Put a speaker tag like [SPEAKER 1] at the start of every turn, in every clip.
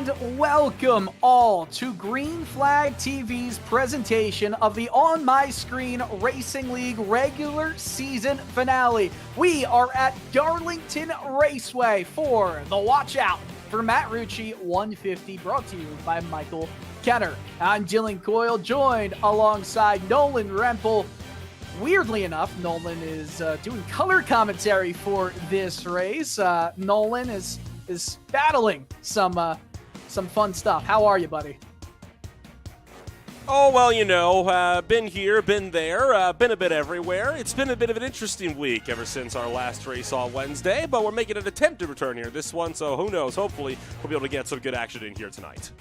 [SPEAKER 1] And welcome all to Green Flag TV's presentation of the On My Screen Racing League regular season finale. We are at Darlington Raceway for the Watch Out for Matt Rucci 150, brought to you by Michael Kenner. I'm Dylan Coyle, joined alongside Nolan Rempel. Weirdly enough, Nolan is doing color commentary for this race. Nolan is battling some fun stuff. How are you, buddy?
[SPEAKER 2] Oh, well, you know, been here, been there, been a bit everywhere. It's been a bit of an interesting week ever since our last race on Wednesday, but we're making an attempt to return here this one, so who knows? Hopefully, we'll be able to get some good action in here tonight.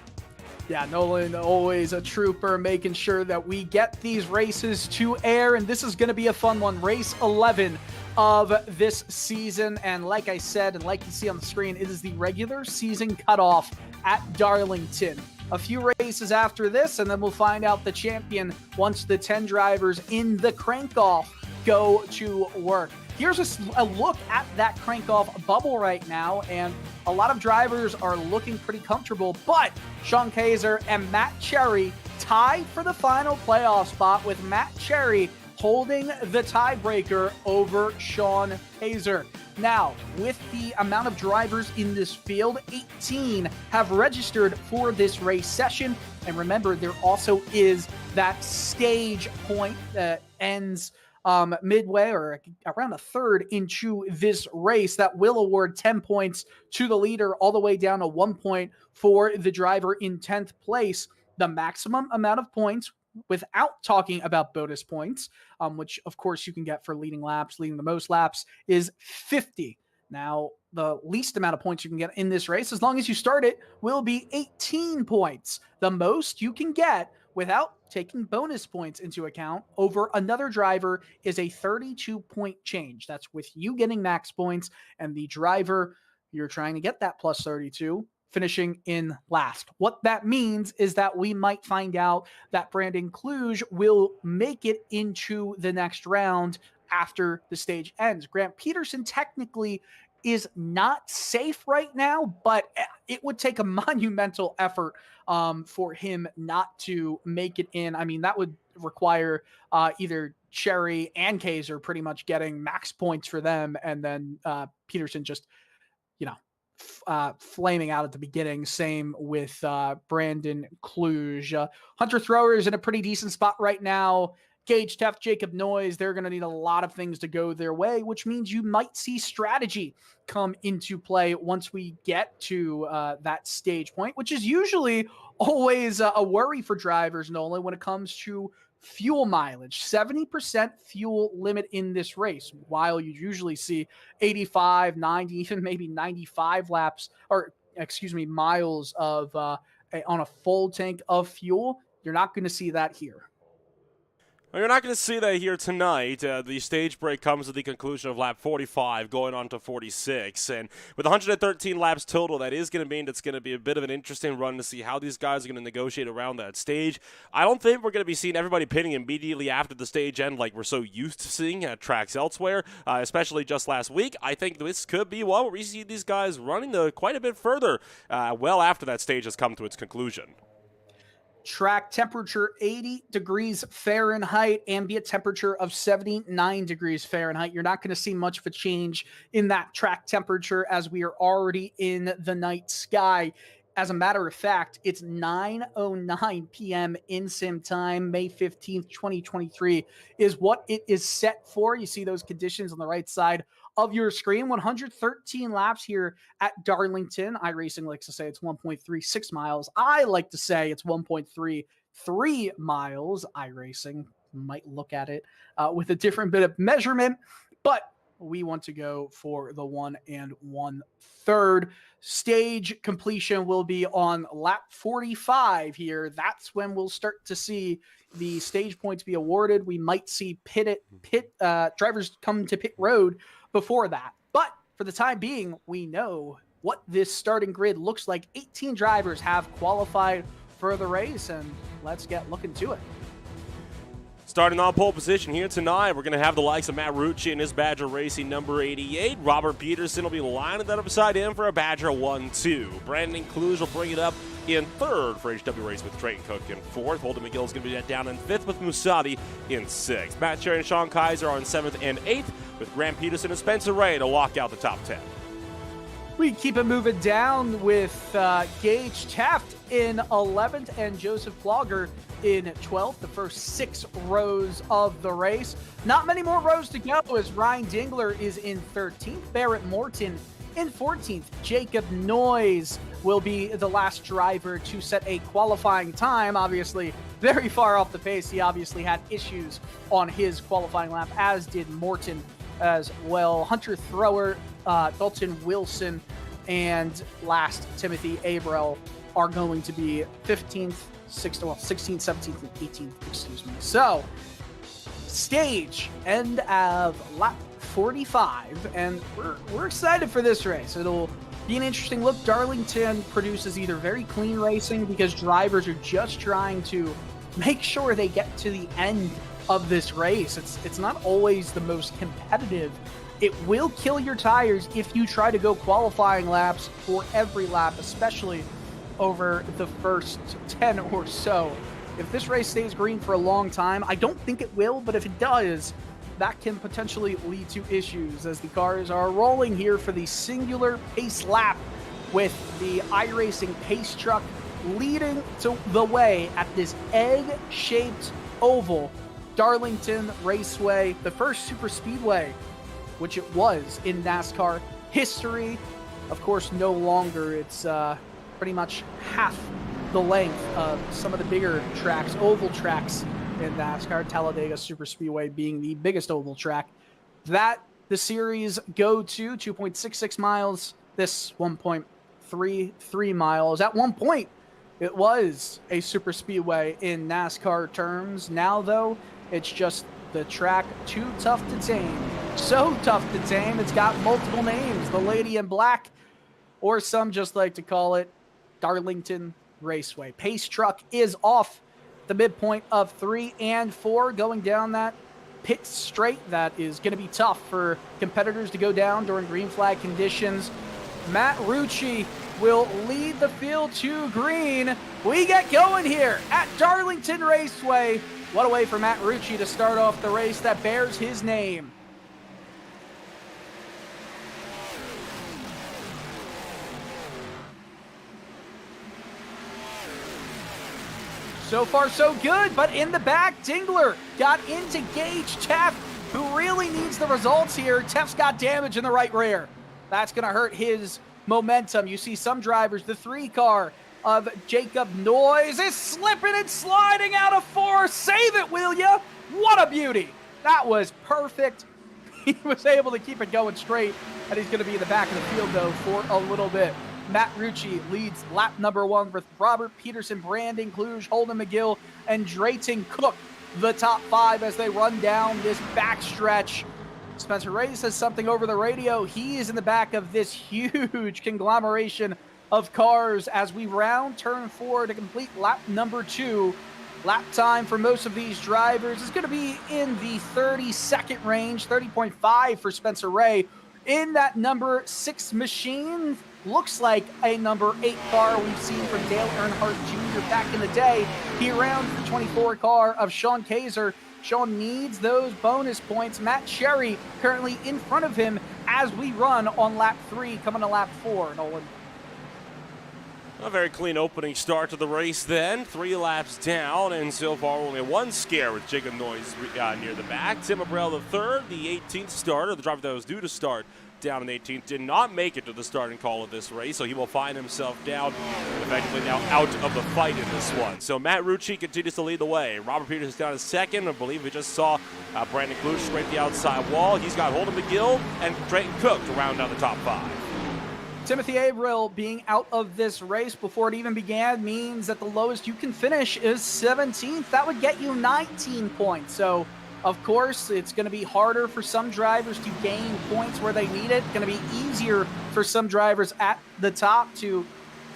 [SPEAKER 1] Yeah, Nolan, always a trooper, making sure that we get these races to air, and this is going to be a fun one. Race 11 of this season, and like I said, and like you see on the screen, it is the regular season cutoff at Darlington. A few races after this, and then we'll find out the champion once the 10 drivers in the crank-off go to work. Here's a look at that crank-off bubble right now, and a lot of drivers are looking pretty comfortable, but Sean Kaiser and Matt Cherry tie for the final playoff spot, with Matt Cherry holding the tiebreaker over Sean Kaiser. Now, with the amount of drivers in this field, 18 have registered for this race session. And remember, there also is that stage point that ends midway or around a third into this race that will award 10 points to the leader, all the way down to 1 point for the driver in 10th place. The maximum amount of points, without talking about bonus points, which of course you can get for leading the most laps, is 50. Now, the least amount of points you can get in this race, as long as you start it, will be 18 points. The most you can get without taking bonus points into account over another driver is a 32-point change. That's with you getting max points and the driver you're trying to get that plus 32 finishing in last. What that means is that we might find out that Brandon Kluge will make it into the next round after the stage ends. Grant Peterson technically is not safe right now, but it would take a monumental effort for him not to make it in. I mean, that would require either Cherry and Kaiser pretty much getting max points for them, and then Peterson just, flaming out at the beginning. Same with Brandon Kluge. Hunter Thrower is in a pretty decent spot right now. Gage Teft, Jacob Noyes, they're going to need a lot of things to go their way, which means you might see strategy come into play once we get to that stage point, which is usually always a worry for drivers, Nolan, when it comes to fuel mileage. 70% fuel limit in this race, while you usually see 85, 90, even maybe 95 miles of on a full tank of fuel. You're not going to see that here.
[SPEAKER 2] Well, you're not going to see that here tonight. The stage break comes at the conclusion of lap 45, going on to 46. And with 113 laps total, that is going to mean it's going to be a bit of an interesting run to see how these guys are going to negotiate around that stage. I don't think we're going to be seeing everybody pitting immediately after the stage end like we're so used to seeing at tracks elsewhere, especially just last week. I think this could be one where we see these guys running quite a bit further well after that stage has come to its conclusion.
[SPEAKER 1] Track temperature 80 degrees Fahrenheit, ambient temperature of 79 degrees Fahrenheit. You're not going to see much of a change in that track temperature as we are already in the night sky. As a matter of fact, it's 9:09 p.m. in sim time. May 15th, 2023 is what it is set for. You see those conditions on the right side of your screen. 113 laps here at Darlington. iRacing likes to say it's 1.36 miles. I like to say it's 1.33 miles. iRacing might look at it with a different bit of measurement, but we want to go for the 1 1/3. Stage completion will be on lap 45 here. That's when we'll start to see the stage points be awarded. We might see drivers come to pit road before that. But for the time being, we know what this starting grid looks like. 18 drivers have qualified for the race, and let's get looking to it.
[SPEAKER 2] Starting on pole position here tonight, we're going to have the likes of Matt Rucci and his Badger Racing number 88. Robert Peterson will be lining that up beside him for a Badger 1-2. Brandon Cluj will bring it up in third for HW Race with Trayton Cook in fourth. Holden McGill is going to be down in fifth with Musadi in sixth. Matt Cherry and Sean Kaiser are in seventh and eighth with Grant Peterson and Spencer Ray to lock out the top 10.
[SPEAKER 1] We keep it moving down with Gage Taft in 11th and Joseph Plogger in 12th, the first 6 rows of the race. Not many more rows to go as Ryan Dingler is in 13th, Barrett Morton in 14th. Jacob Noyes will be the last driver to set a qualifying time. Obviously, very far off the pace. He obviously had issues on his qualifying lap, as did Morton as well. Hunter Thrower, Dalton Wilson, and last Timothy Abrell are going to be 15th, 16th, 17th, and 18th, excuse me. So, stage end of lap 45, and we're excited for this race. It'll be an interesting look. Darlington produces either very clean racing because drivers are just trying to make sure they get to the end of this race. It's not always the most competitive. It will kill your tires if you try to go qualifying laps for every lap, especially over the first 10 or so. If this race stays green for a long time, I don't think it will, but if it does, that can potentially lead to issues as the cars are rolling here for the singular pace lap with the iRacing pace truck leading to the way at this egg-shaped oval. Darlington Raceway, the first super speedway, which it was in NASCAR history. Of course, no longer. It's pretty much half the length of some of the bigger tracks, oval tracks in NASCAR, Talladega Superspeedway being the biggest oval track. That the series go to 2.66 miles, this 1.33 miles. At one point, it was a superspeedway in NASCAR terms. Now, though, it's just the track too tough to tame. So tough to tame, it's got multiple names. The Lady in Black, or some just like to call it Darlington Raceway. Pace truck is off the midpoint of 3 and 4, going down that pit straight. That is going to be tough for competitors to go down during green flag conditions. Matt Rucci will lead the field to green. We get going here at Darlington Raceway. What a way for Matt Rucci to start off the race that bears his name. So far, so good, but in the back, Dingler got into Gage Taft, who really needs the results here. Taft's got damage in the right rear. That's going to hurt his momentum. You see some drivers, the 3 car of Jacob Noyes is slipping and sliding out of 4. Save it, will ya? What a beauty. That was perfect. He was able to keep it going straight, and he's going to be in the back of the field, though, for a little bit. Matt Rucci leads lap number 1 with Robert Peterson, Brandon Cluj, Holden McGill, and Drayton Cook, the top 5 as they run down this backstretch. Spencer Ray says something over the radio. He is in the back of this huge conglomeration of cars as we round turn 4 to complete lap number 2. Lap time for most of these drivers is going to be in the 30-second range, 30.5 for Spencer Ray. In that number 6 machine, looks like a number 8 car we've seen from Dale Earnhardt Jr. back in the day. He rounds the 24 car of Sean Kaiser. Sean needs those bonus points. Matt Cherry currently in front of him as we run on lap 3, coming to lap 4, Nolan.
[SPEAKER 2] A very clean opening start to the race then. 3 laps down, and so far only 1 scare with Jacob Noyes near the back. Tim Abrell III, the 18th starter, the driver that was due to start down in 18th, did not make it to the starting call of this race, so he will find himself down, effectively now out of the fight in this one. So Matt Rucci continues to lead the way. Robert Peters is down in second. I believe we just saw Brandon Cluj scrape the outside wall. He's got Holden McGill and Drayton Cook to round out the top 5.
[SPEAKER 1] Timothy Abrell being out of this race before it even began means that the lowest you can finish is 17th. That would get you 19 points. So, of course, it's going to be harder for some drivers to gain points where they need it. It's going to be easier for some drivers at the top to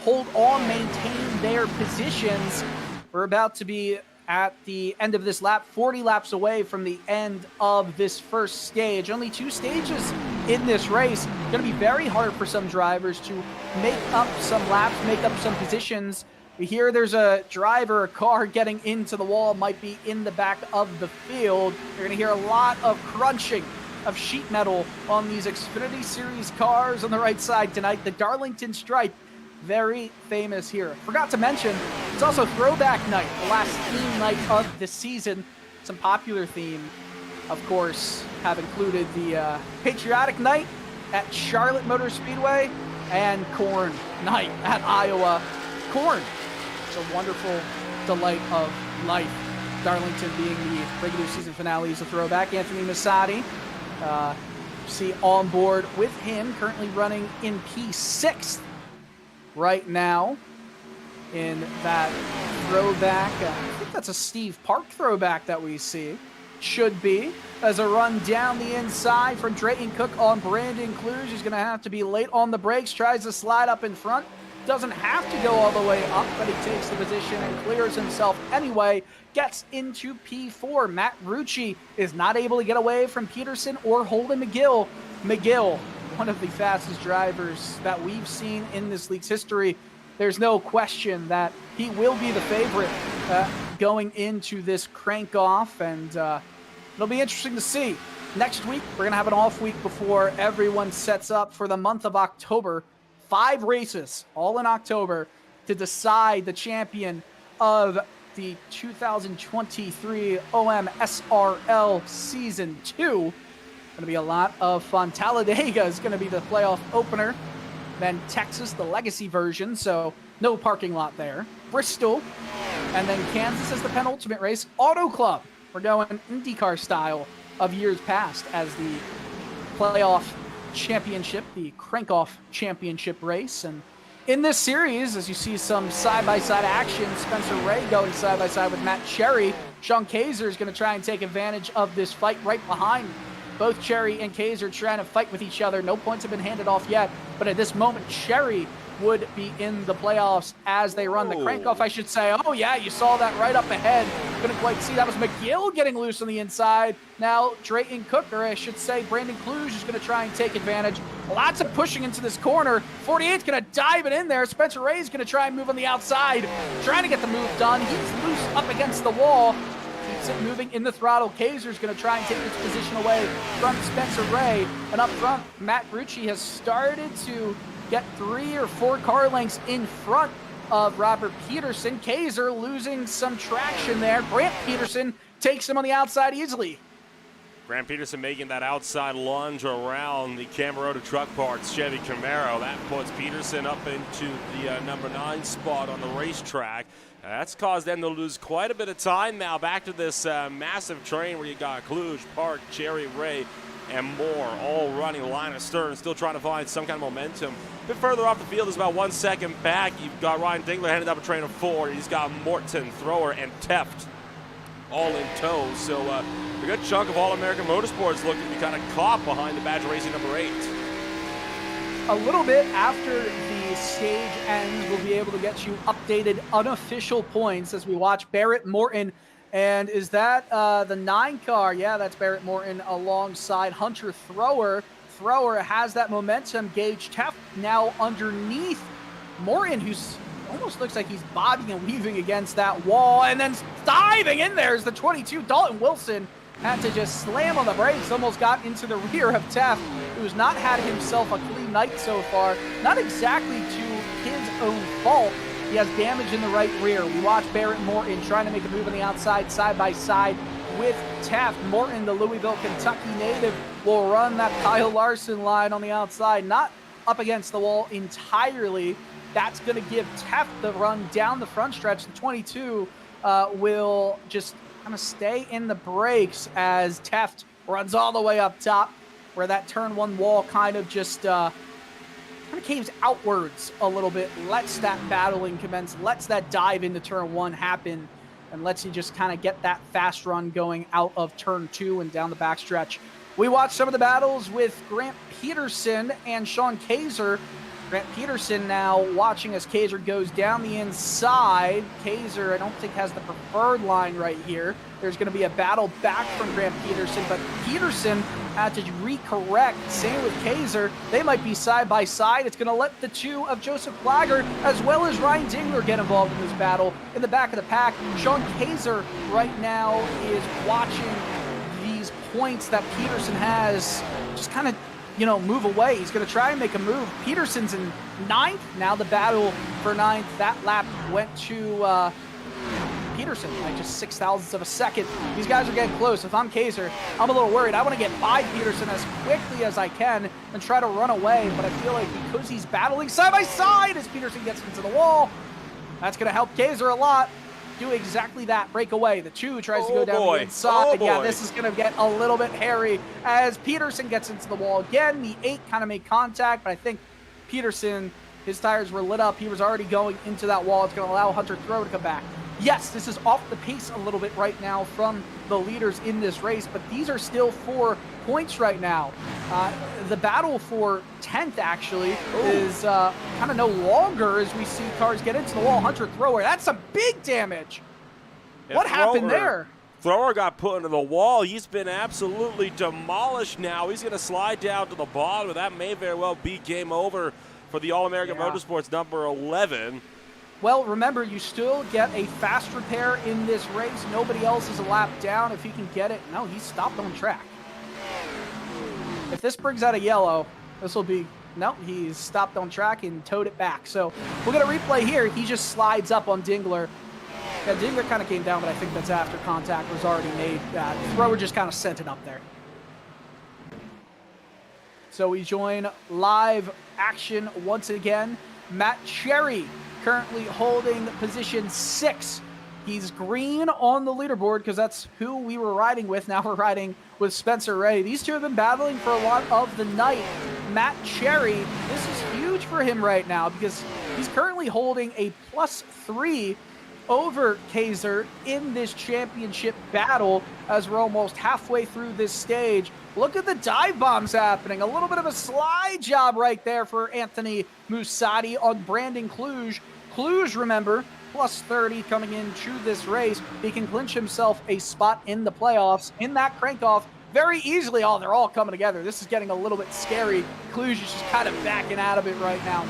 [SPEAKER 1] hold on, maintain their positions. We're about to be at the end of this lap, 40 laps away from the end of this first stage. Only 2 stages in this race. Going to be very hard for some drivers to make up some laps, make up some positions. We hear there's a driver, a car getting into the wall, might be in the back of the field. You're going to hear a lot of crunching of sheet metal on these Xfinity Series cars on the right side tonight. The Darlington stripe, very famous here. Forgot to mention, it's also Throwback Night, the last theme night of the season. Some popular theme, of course, have included the Patriotic Night at Charlotte Motor Speedway and Corn Night at Iowa. Corn, it's a wonderful delight of life. Darlington being the regular season finale is a throwback. Anthony Massotti, see on board with him, currently running in P6 right now in that throwback. I think that's a Steve Park throwback that we see. Should be. As a run down the inside from Drayton Cook on Brandon Kluge. He's going to have to be late on the brakes, tries to slide up in front. Doesn't have to go all the way up, but he takes the position and clears himself anyway. Gets into P4. Matt Rucci is not able to get away from Peterson or Holden McGill. McGill, one of the fastest drivers that we've seen in this league's history. There's no question that he will be the favorite going into this crank-off, and it'll be interesting to see. Next week, we're going to have an off week before everyone sets up for the month of October. 5 races, all in October, to decide the champion of the 2023 OMSRL Season 2. Going to be a lot of fun. Talladega is going to be the playoff opener. Then Texas, the legacy version, so no parking lot there. Bristol, and then Kansas is the penultimate race. Auto Club, we're going IndyCar style of years past as the playoff championship, the crank-off championship race. And in this series, as you see some side-by-side action, Spencer Ray going side-by-side with Matt Cherry. Sean Kaiser is going to try and take advantage of this fight right behind. Both Cherry and Kaiser trying to fight with each other. No points have been handed off yet, but at this moment, Cherry would be in the playoffs as they run the crank-off, I should say. Oh, yeah, you saw that right up ahead. Couldn't quite see. That was McGill getting loose on the inside. Now, Drayton Cook, or I should say Brandon Kluge, is going to try and take advantage. Lots of pushing into this corner. 48's going to dive it in there. Spencer Ray is going to try and move on the outside, trying to get the move done. He's loose up against the wall. Keeps it moving in the throttle. Kaiser's going to try and take this position away from Spencer Ray. And up front, Matt Rucci has started to get 3 or 4 car lengths in front of Robert Peterson. Kaiser losing some traction there. Grant Peterson takes him on the outside easily.
[SPEAKER 2] Grant Peterson making that outside lunge around the Camerota Truck Parts Chevy Camaro. That puts Peterson up into the number 9 spot on the racetrack. That's caused them to lose quite a bit of time now. Back to this massive train where you got Kluge, Park, Cherry, Ray, and more, all running line astern, still trying to find some kind of momentum. A bit further off the field is about 1 second back. You've got Ryan Dingler headed up a train of 4. He's got Morton, Thrower, and Teft all in tow. So a good chunk of All-American Motorsports looking to be kind of caught behind the Badger Racing number 8.
[SPEAKER 1] A little bit after the stage ends, we'll be able to get you updated unofficial points as we watch Barrett Morton. And is that the 9 car? Yeah, that's Barrett Morton alongside Hunter Thrower. Thrower has that momentum gauge. Teft now underneath Morton, who's almost looks like he's bobbing and weaving against that wall. And then diving in there is the 22, Dalton Wilson. Had to just slam on the brakes, almost got into the rear of Teft, who's not had himself a clean night so far. Not exactly to his own fault. He has damage in the right rear. We watch Barrett Morton trying to make a move on the outside, side by side with Teft. Morton, the Louisville, Kentucky native, will run that Kyle Larson line on the outside, not up against the wall entirely. That's going to give Teft the run down the front stretch. The 22 will just kind of stay in the brakes as Teft runs all the way up top, where that turn 1 wall kind of just kind of caves outwards a little bit, lets that battling commence, lets that dive into turn 1 happen, and lets you just kind of get that fast run going out of turn 2 and down the backstretch. We watched some of the battles with Grant Peterson and Sean Kaiser. Grant Peterson now watching as Kaiser goes down the inside. Kaiser, I don't think, has the preferred line right here. There's going to be a battle back from Grant Peterson, but Peterson had to recorrect. Same with Kaiser. They might be side by side. It's going to let the two of Joseph Flagger as well as Ryan Dingler get involved in this battle. In the back of the pack, Sean Kaiser right now is watching these points that Peterson has just kind of, you know, move away. He's going to try and make a move. Peterson's in 9th. Now the battle for 9th. That lap went to Peterson by just 0.06 of a second. These guys are getting close. If I'm Kaiser, I'm a little worried. I want to get by Peterson as quickly as I can and try to run away, but I feel like because he's battling side by side as Peterson gets into the wall, that's going to help Kaiser a lot. Do exactly that, break away. The 2 tries to go down the inside. Yeah, this is going to get a little bit hairy as Peterson gets into the wall again. The 8 kind of made contact, but I think Peterson, his tires were lit up. He was already going into that wall. It's going to allow Hunter Throw to come back. Yes, this is off the pace a little bit right now from the leaders in this race, but these are still 4 points right now. The battle for 10th actually is kind of no longer as we see cars get into the wall. Hunter Thrower, that's some big damage. Yeah, what happened there?
[SPEAKER 2] Thrower got put into the wall. He's been absolutely demolished now. He's going to slide down to the bottom, and that may very well be game over for the All-American Motorsports number 11.
[SPEAKER 1] Well, remember, you still get a fast repair in this race. Nobody else is a lap down if he can get it. No, he's stopped on track. If this brings out a yellow, this will be... No, he's stopped on track and towed it back. So we'll get a replay here. He just slides up on Dingler. Yeah, Dingler kind of came down, but I think that's after contact was already made. Thrower just kind of sent it up there. So we join live action once again. Matt Cherry currently holding position 6. He's green on the leaderboard because that's who we were riding with. Now we're riding with Spencer Ray. These two have been battling for a lot of the night. Matt Cherry, this is huge for him right now because he's currently holding a +3 over Kaiser in this championship battle as we're almost halfway through this stage. Look at the dive bombs happening. A little bit of a slide job right there for Anthony Musatti on Brandon Kluge. Kluge, remember, +30 coming into this race. He can clinch himself a spot in the playoffs in that crank-off very easily. Oh, they're all coming together. This is getting a little bit scary. Kluge is just kind of backing out of it right now.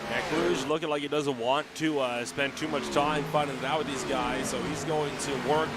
[SPEAKER 2] Yeah, Kluge looking like he doesn't want to spend too much time finding it out with these guys, so he's going to work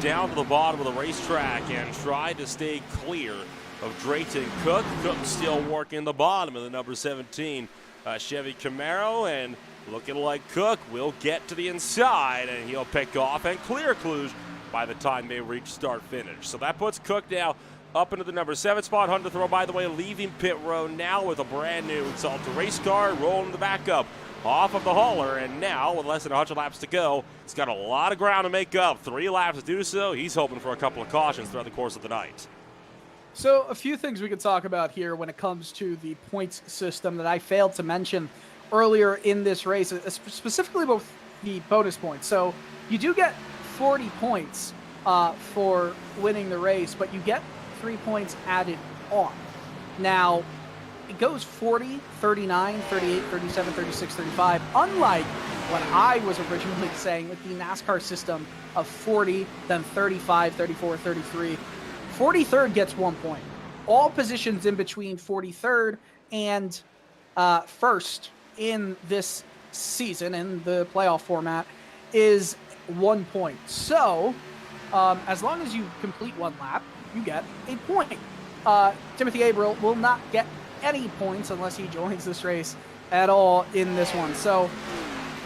[SPEAKER 2] down to the bottom of the racetrack and try to stay clear of Drayton Cook. Cook still working the bottom of the number 17 Chevy Camaro, and looking like Cook will get to the inside, and he'll pick off and clear Kluge by the time they reach start-finish. So that puts Cook now up into the number 7 spot. Hunter Throw, by the way, leaving pit road now with a brand new Salter race car, rolling the back up off of the hauler, and now with less than 100 laps to go, he's got a lot of ground to make up. 3 laps to do so. He's hoping for a couple of cautions throughout the course of the night.
[SPEAKER 1] So a few things we could talk about here when it comes to the points system that I failed to mention earlier in this race, specifically about the bonus points. So you do get 40 points for winning the race, but you get 3 points added on. Now, it goes 40, 39, 38, 37, 36, 35, unlike what I was originally saying with the NASCAR system of 40, then 35, 34, 33. 43rd gets 1 point. All positions in between 43rd and first in this season, in the playoff format, is 1 point. So, as long as you complete 1 lap, you get a point. Timothy Averill will not get any points unless he joins this race at all in this one. So,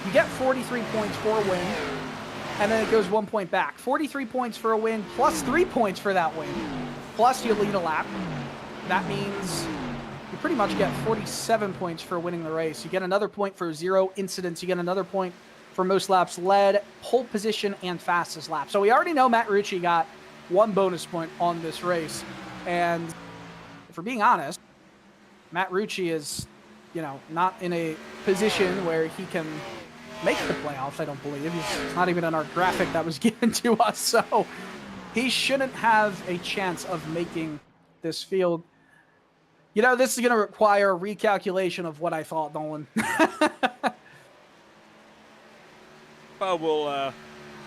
[SPEAKER 1] you get 43 points for a win, and then it goes 1 point back. 43 points for a win, plus 3 points for that win. Plus, you lead a lap. That means you pretty much get 47 points for winning the race. You get another point for 0 incidents. You get another point for most laps led, pole position, and fastest lap. So we already know Matt Rucci got 1 bonus point on this race. And if we're being honest, Matt Rucci is, you know, not in a position where he can make the playoffs, I don't believe. He's not even in our graphic that was given to us. So he shouldn't have a chance of making this field. You know, this is going to require a recalculation of what I thought, Nolan.
[SPEAKER 2] Well,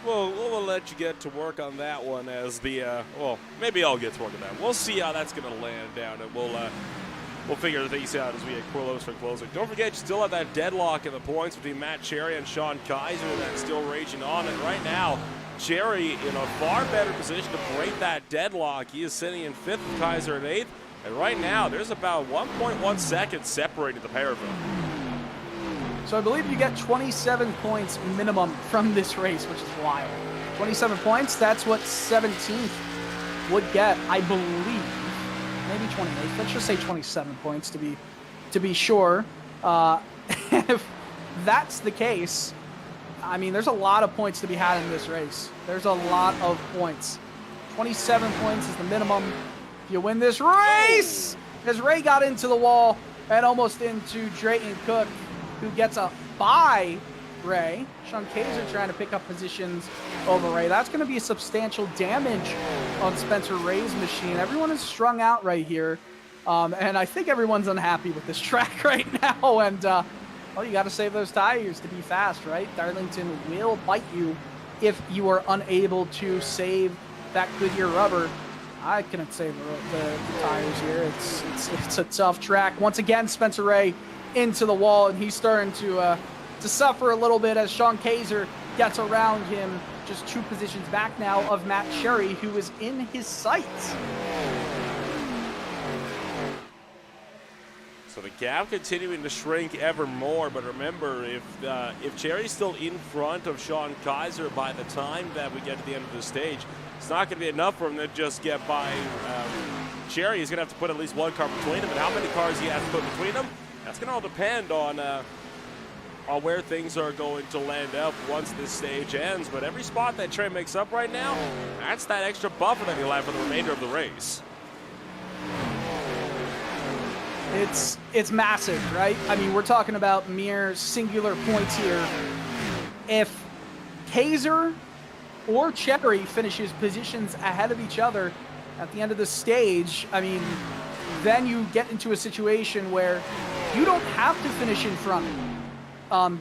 [SPEAKER 2] we'll let you get to work on that one as the well, maybe I'll get to work on that. We'll see how that's going to land down, and we'll figure things out as we get closer and closer. Don't forget, you still have that deadlock in the points between Matt Cherry and Sean Kaiser that's still raging on, and right now, Cherry in a far better position to break that deadlock. He is sitting in 5th with Kaiser in 8th, and right now, there's about 1.1 seconds separating the pair of them.
[SPEAKER 1] So I believe you get 27 points minimum from this race, which is wild. 27 points, that's what 17th would get, I believe. Maybe 28. Let's just say 27 points to be sure. If that's the case, I mean, there's a lot of points to be had in this race. There's a lot of points. 27 points is the minimum. You win this race! As Ray got into the wall and almost into Drayton Cook, who gets a bye Ray. Sean Kaiser trying to pick up positions over Ray. That's going to be a substantial damage on Spencer Ray's machine. Everyone is strung out right here. And I think everyone's unhappy with this track right now. And, well, you got to save those tires to be fast, right? Darlington will bite you if you are unable to save that Goodyear rubber. I couldn't save the tires here. It's a tough track. Once again, Spencer Ray into the wall, and he's starting to suffer a little bit as Sean Kaiser gets around him, just 2 positions back now of Matt Cherry, who is in his sights.
[SPEAKER 2] So the gap continuing to shrink ever more, but remember, if Cherry's still in front of Sean Kaiser by the time that we get to the end of the stage, it's not going to be enough for him to just get by Cherry. He's going to have to put at least 1 car between him, and how many cars he has to put between them, that's going to all depend on where things are going to land up once this stage ends. But every spot that Trey makes up right now, that's that extra buffer that he'll have for the remainder of the race.
[SPEAKER 1] It's massive, right? I mean, we're talking about mere singular points here. If Kaiser or Cherry finishes positions ahead of each other at the end of the stage, I mean, then you get into a situation where you don't have to finish in front of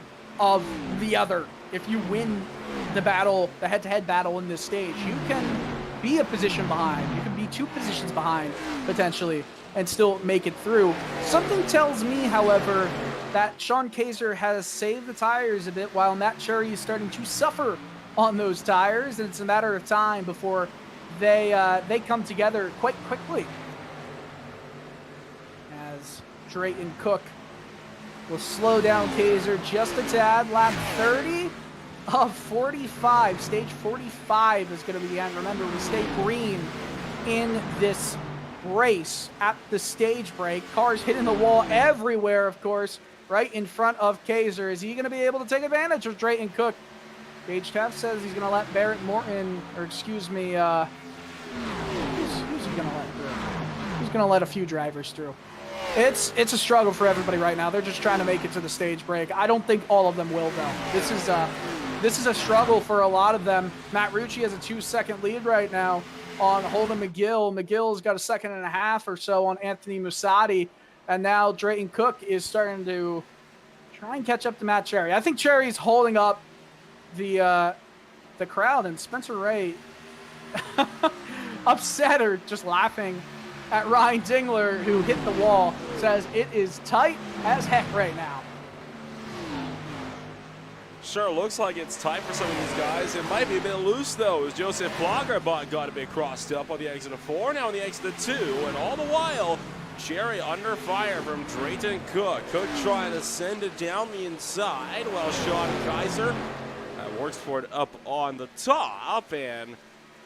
[SPEAKER 1] the other. If you win the battle, the head-to-head battle in this stage, you can be a position behind. You can be 2 positions behind, potentially, and still make it through. Something tells me, however, that Sean Kaiser has saved the tires a bit while Matt Cherry is starting to suffer on those tires, and it's a matter of time before they come together quite quickly. As Drayton Cook will slow down Kaiser just a tad. Lap 30 of 45. Stage 45 is going to be the end. Remember, we stay green in this race at the stage break. Cars hitting the wall everywhere, of course, right in front of Kaiser. Is he going to be able to take advantage of Drayton Cook? Gage Taft says he's going to let Barrett Morton, or excuse me, who's he going to let through? He's going to let a few drivers through. It's a struggle for everybody right now. They're just trying to make it to the stage break. I don't think all of them will, though. This is a struggle for a lot of them. Matt Rucci has a 2-second lead right now on Holden McGill. McGill's got a 1.5 seconds or so on Anthony Musatti. And now Drayton Cook is starting to try and catch up to Matt Cherry. I think Cherry's holding up the crowd, and Spencer Ray upset or just laughing at Ryan Dingler, who hit the wall, says it is tight as heck right now.
[SPEAKER 2] Sure, looks like it's tight for some of these guys. It might be a bit loose, though, as Joseph Plager got a bit crossed up on the exit of 4, now on the exit of 2, and all the while, Cherry under fire from Drayton Cook. Cook trying to send it down the inside, while Sean Kaiser works for it up on the top, and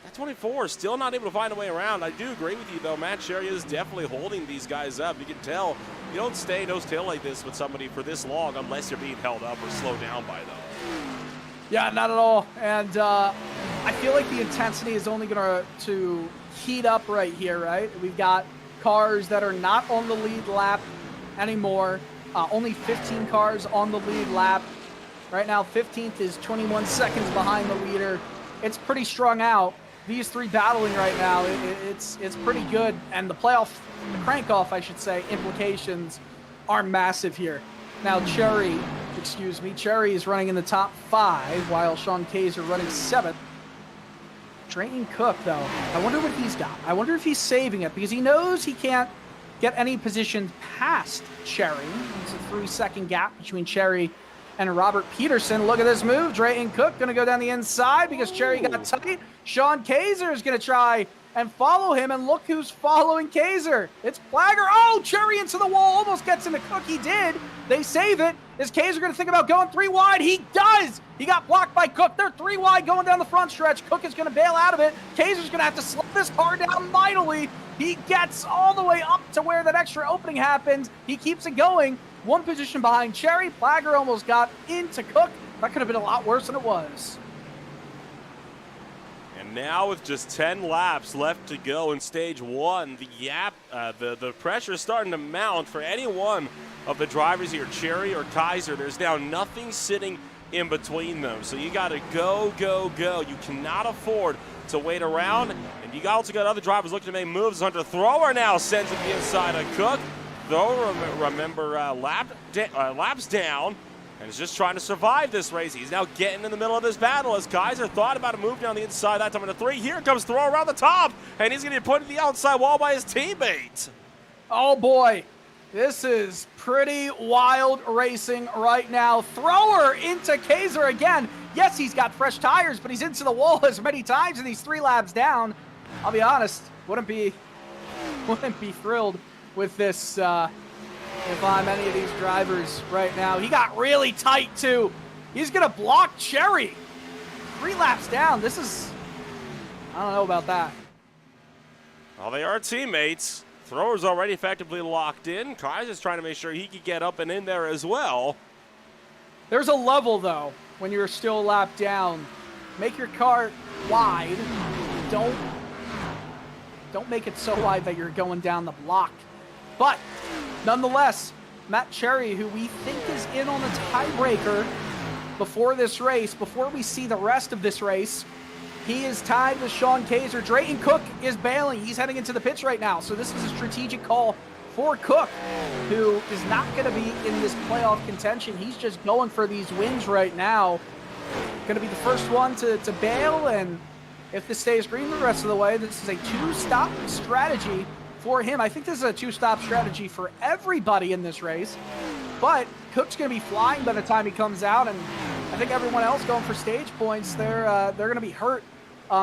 [SPEAKER 2] that 24 still not able to find a way around. I do agree with you, though. Matt Cherry is definitely holding these guys up. You can tell you don't stay nose tail like this with somebody for this long unless you're being held up or slowed down by them.
[SPEAKER 1] Yeah, not at all. And I feel like the intensity is only going to heat up right here, right? We've got cars that are not on the lead lap anymore. Only 15 cars on the lead lap. Right now, 15th is 21 seconds behind the leader. It's pretty strung out. these three battling right now, it's pretty good. And the crank-off, I should say, implications are massive here. Now, Cherry is running in the top 5, while Sean Kaiser running 7th. Drayton Cook, though, I wonder what he's got. I wonder if he's saving it, because he knows he can't get any position past Cherry. It's a 3-second gap between Cherry and Robert Peterson. Look at this move. Drayton Cook going to go down the inside because Cherry got tight. Sean Kaiser is going to try and follow him, and look who's following Kaiser. It's Plager. Oh, Cherry into the wall. Almost gets into Cook. He did. They save it. Is Kaiser going to think about going 3 wide? He does. He got blocked by Cook. They're 3 wide going down the front stretch. Cook is going to bail out of it. Kaiser's going to have to slow this car down mightily. He gets all the way up to where that extra opening happens. He keeps it going. 1 position behind Cherry. Plager almost got into Cook. That could have been a lot worse than it was.
[SPEAKER 2] And now with just 10 laps left to go in stage 1, the pressure is starting to mount for any one of the drivers here, Cherry or Kaiser. There's now nothing sitting in between them. So you got to go, go, go. You cannot afford to wait around. And you also got other drivers looking to make moves. Hunter Thrower now sends it the inside of Cook. Thrower, remember, laps down. And is just trying to survive this race. He's now getting in the middle of this battle as Kaiser thought about a move down the inside. That time into 3. Here comes Thrower around the top. And he's going to be put to the outside wall by his teammate.
[SPEAKER 1] Oh, boy. This is pretty wild racing right now. Thrower into Kaiser again. Yes, he's got fresh tires, but he's into the wall as many times in these 3 laps down. I'll be honest, wouldn't be thrilled with this if I'm any of these drivers right now. He got really tight, too. He's going to block Cherry. 3 laps down. This is... I don't know about that.
[SPEAKER 2] Well, they are teammates. Thrower's already effectively locked in. Kaiser's trying to make sure he can get up and in there as well.
[SPEAKER 1] There's a level, though, when you're still a lap down. Make your car wide. Don't make it so wide that you're going down the block. But, nonetheless, Matt Cherry, who we think is in on the tiebreaker before this race, before we see the rest of this race, he is tied with Sean Kaiser. Drayton Cook is bailing. He's heading into the pits right now. So this is a strategic call for Cook, who is not going to be in this playoff contention. He's just going for these wins right now. Going to be the first one to bail, and if this stays green the rest of the way, this is a 2-stop strategy for him. I think this is a 2-stop strategy for everybody in this race, but Cook's going to be flying by the time he comes out, and I think everyone else going for stage points, they're going to be hurt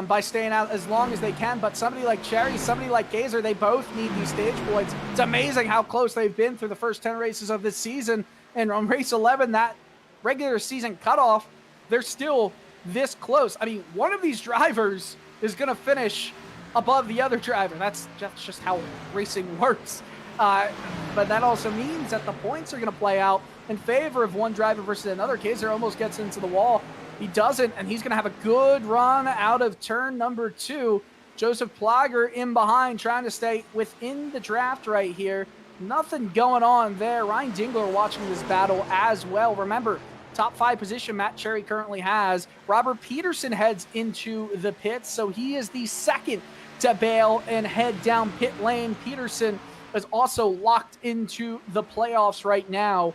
[SPEAKER 1] by staying out as long as they can. But somebody like Cherry, somebody like Kaiser, they both need these stage points. It's amazing how close they've been through the first 10 races of this season, and on race 11, that regular season cutoff, they're still this close. I mean, one of these drivers is going to finish above the other driver. That's just how racing works. But that also means that the points are going to play out in favor of one driver versus another. Kaiser almost gets into the wall. He doesn't, and he's going to have a good run out of turn number 2. Joseph Plager in behind, trying to stay within the draft right here. Nothing going on there. Ryan Dingler watching this battle as well. Remember, top 5 position Matt Cherry currently has. Robert Peterson heads into the pits, so he is the second to bail and head down pit lane. Peterson is also locked into the playoffs right now.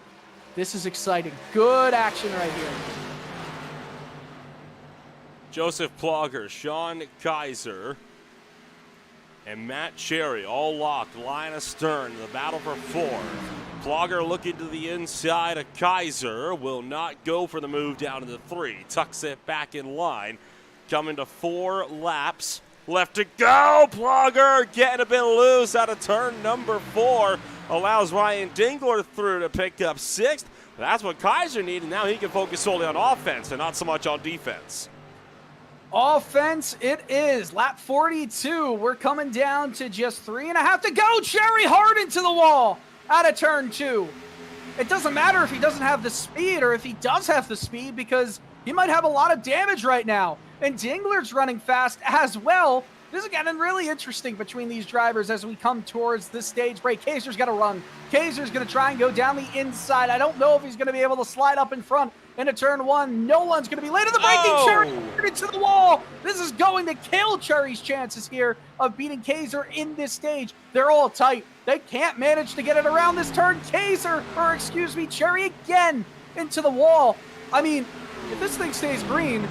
[SPEAKER 1] This is exciting. Good action right here.
[SPEAKER 2] Joseph Plager, Sean Kaiser, and Matt Cherry all locked, line astern, the battle for 4. Plager looking to the inside of Kaiser, will not go for the move down to the 3. Tucks it back in line, coming to 4 laps left to go. Plager getting a bit loose out of turn number 4, allows Ryan Dingler through to pick up 6th. That's what Kaiser needed. Now he can focus solely on offense and not so much on defense.
[SPEAKER 1] Offense it is. Lap 42. We're coming down to just 3.5 to go. Cherry hard into the wall out of turn 2. It doesn't matter if he doesn't have the speed or if he does have the speed, because he might have a lot of damage right now. And Dingler's running fast as well. This is getting really interesting between these drivers as we come towards this stage break. Kaiser's going to run. Kaiser's going to try and go down the inside. I don't know if he's going to be able to slide up in front into turn one. No one's going to be late in the braking. Cherry into the wall. This is going to kill Cherry's chances here of beating Kaiser in this stage. They're all tight. They can't manage to get it around this turn. Cherry again into the wall. I mean, if this thing stays green,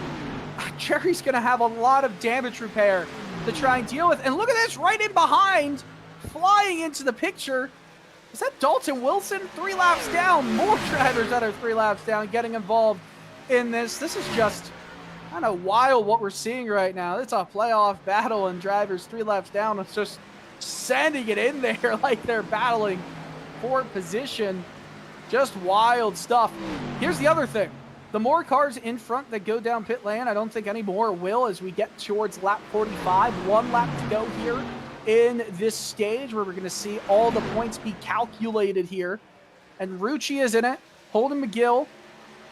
[SPEAKER 1] Cherry's going to have a lot of damage repair to try and deal with. And look at this, right in behind, flying into the picture. Is that Dalton Wilson? 3 laps down. More drivers that are 3 laps down getting involved in this. This is just kind of wild what we're seeing right now. It's a playoff battle and drivers 3 laps down. It's just sending it in there like they're battling for position. Just wild stuff. Here's the other thing. The more cars in front that go down pit lane, I don't think any more will as we get towards lap 45. 1 lap to go here in this stage where we're going to see all the points be calculated here. And Rucci is in it. Holden McGill,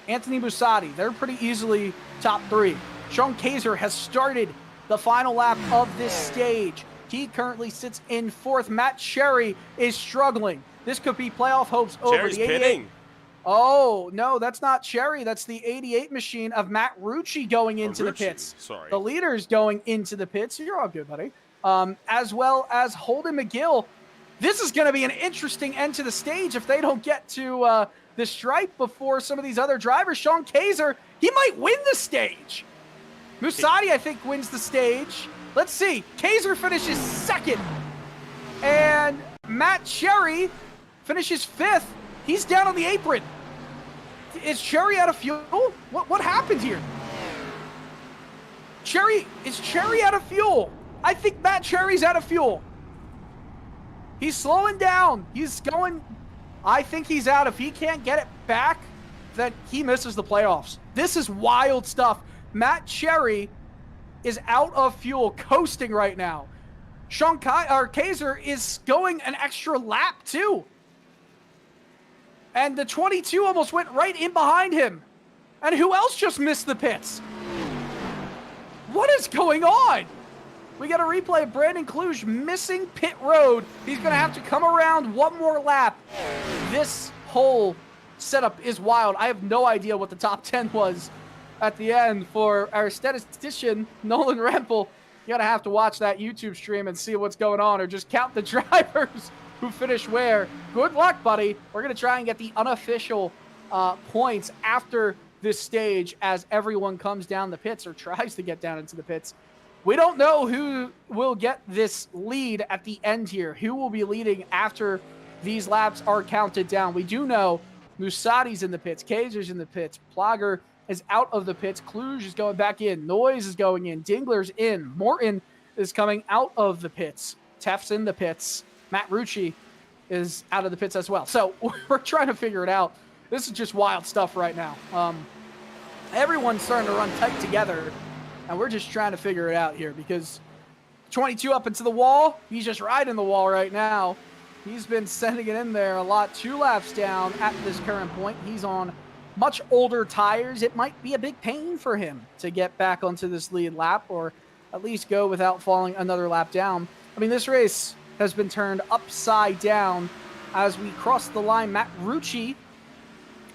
[SPEAKER 1] Anthony Bussati. They're pretty easily top 3. Sean Kaiser has started the final lap of this stage. He currently sits in 4th. Matt Cherry is struggling. This could be playoff hopes over.
[SPEAKER 2] Cherry's
[SPEAKER 1] the 88.
[SPEAKER 2] pitting.
[SPEAKER 1] Oh, no, that's not Cherry. That's the 88 machine of Matt Rucci going into the pits.
[SPEAKER 2] Sorry.
[SPEAKER 1] The leader's going into the pits. You're all good, buddy. As well as Holden McGill. This is going to be an interesting end to the stage if they don't get to the stripe before some of these other drivers. Sean Kaiser, he might win the stage. Musati, I think, wins the stage. Let's see. Kaiser finishes 2nd. And Matt Cherry finishes 5th. He's down on the apron. Is Cherry out of fuel? What happened here? Is Cherry out of fuel? I think Matt Cherry's out of fuel. He's slowing down. He's going. I think he's out. If he can't get it back, then he misses the playoffs. This is wild stuff. Matt Cherry is out of fuel, coasting right now. Kaiser is going an extra lap too. And the 22 almost went right in behind him. And who else just missed the pits? What is going on? We got a replay of Brandon Kluge missing pit road. He's going to have to come around 1 more lap. This whole setup is wild. I have no idea what the top 10 was at the end for our statistician, Nolan Rempel. You're going to have to watch that YouTube stream and see what's going on, or just count the drivers who finish where. Good luck, buddy. We're going to try and get the unofficial points after this stage as everyone comes down the pits or tries to get down into the pits. We don't know who will get this lead at the end here. Who will be leading after these laps are counted down. We do know Musati's in the pits. Kaiser's in the pits. Plager is out of the pits. Kluge is going back in. Noyes is going in. Dingler's in. Morton is coming out of the pits. Teff's in the pits. Matt Rucci is out of the pits as well. So we're trying to figure it out. This is just wild stuff right now. Everyone's starting to run tight together, and we're just trying to figure it out here because 22 up into the wall. He's just riding the wall right now. He's been sending it in there a lot. 2 laps down at this current point. He's on much older tires. It might be a big pain for him to get back onto this lead lap, or at least go without falling another lap down. I mean, this race has been turned upside down as we cross the line. Matt Rucci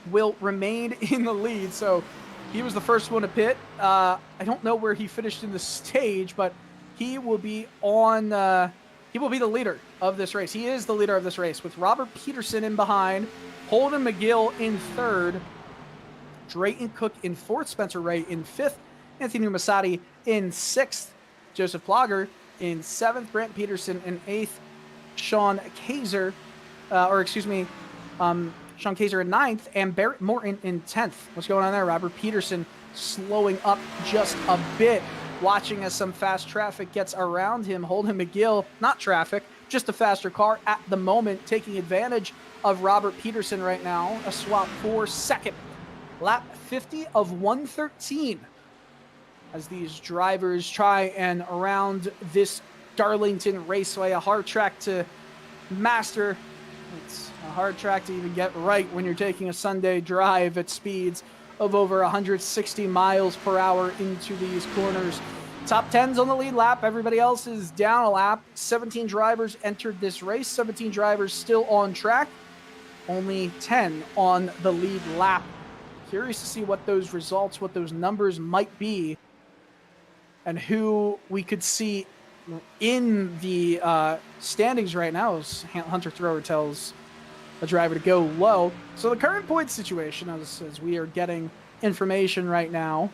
[SPEAKER 1] will remain in the lead, so he was the first one to pit. I don't know where he finished in the stage, but he will be on. He will be the leader of this race. He is the leader of this race with Robert Peterson in behind, Holden McGill in 3rd, Drayton Cook in 4th, Spencer Ray in 5th, Anthony Musati in 6th, Joseph Plager in 7th, Brant Peterson in 8th, Sean Kaiser in 9th, and Barrett Morton in 10th. What's going on there? Robert Peterson slowing up just a bit, watching as some fast traffic gets around him. Holden McGill, not traffic, just a faster car at the moment, taking advantage of Robert Peterson right now. A swap for 2nd. Lap 50 of 113. As these drivers try and around this Darlington Raceway, a hard track to master. It's a hard track to even get right when you're taking a Sunday drive at speeds of over 160 miles per hour into these corners. Top 10's on the lead lap. Everybody else is down a lap. 17 drivers entered this race. 17 drivers still on track. Only 10 on the lead lap. Curious to see what those results, what those numbers might be, and who we could see in the standings right now as Hunter Thrower tells a driver to go low. So the current point situation, as we are getting information right now,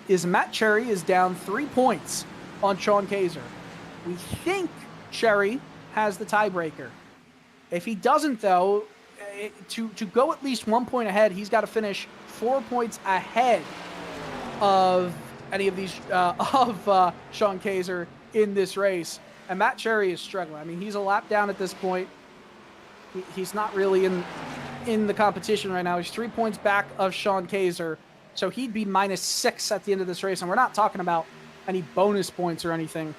[SPEAKER 1] is Matt Cherry is down 3 points on Sean Kaiser. We think Cherry has the tiebreaker. If he doesn't, though, to go at least 1 point ahead, he's got to finish 4 points ahead of any of these Sean Kaiser in this race. And Matt Cherry is struggling. I mean, he's a lap down at this point. He's not really in the competition right now. He's 3 points back of Sean Kaiser. So he'd be -6 at the end of this race. And we're not talking about any bonus points or anything.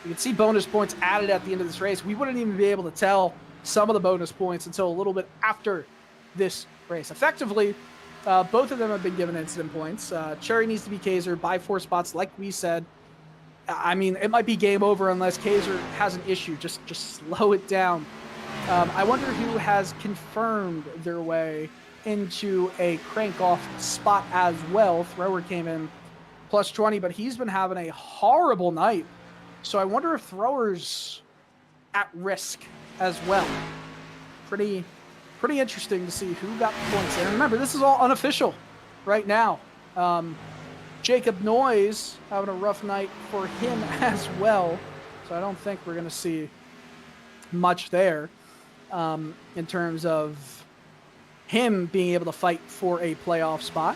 [SPEAKER 1] You can see bonus points added at the end of this race. We wouldn't even be able to tell some of the bonus points until a little bit after this race. Effectively, both of them have been given incident points. Cherry needs to be Kaiser by 4 spots, like we said. I mean, it might be game over unless Kaiser has an issue. Just slow it down. I wonder who has confirmed their way into a crank-off spot as well. Thrower came in +20, but he's been having a horrible night. So I wonder if Thrower's at risk as well. Pretty interesting to see who got the points there. Remember, this is all unofficial right now. Jacob Noyes having a rough night for him as well. So I don't think we're going to see much there in terms of him being able to fight for a playoff spot.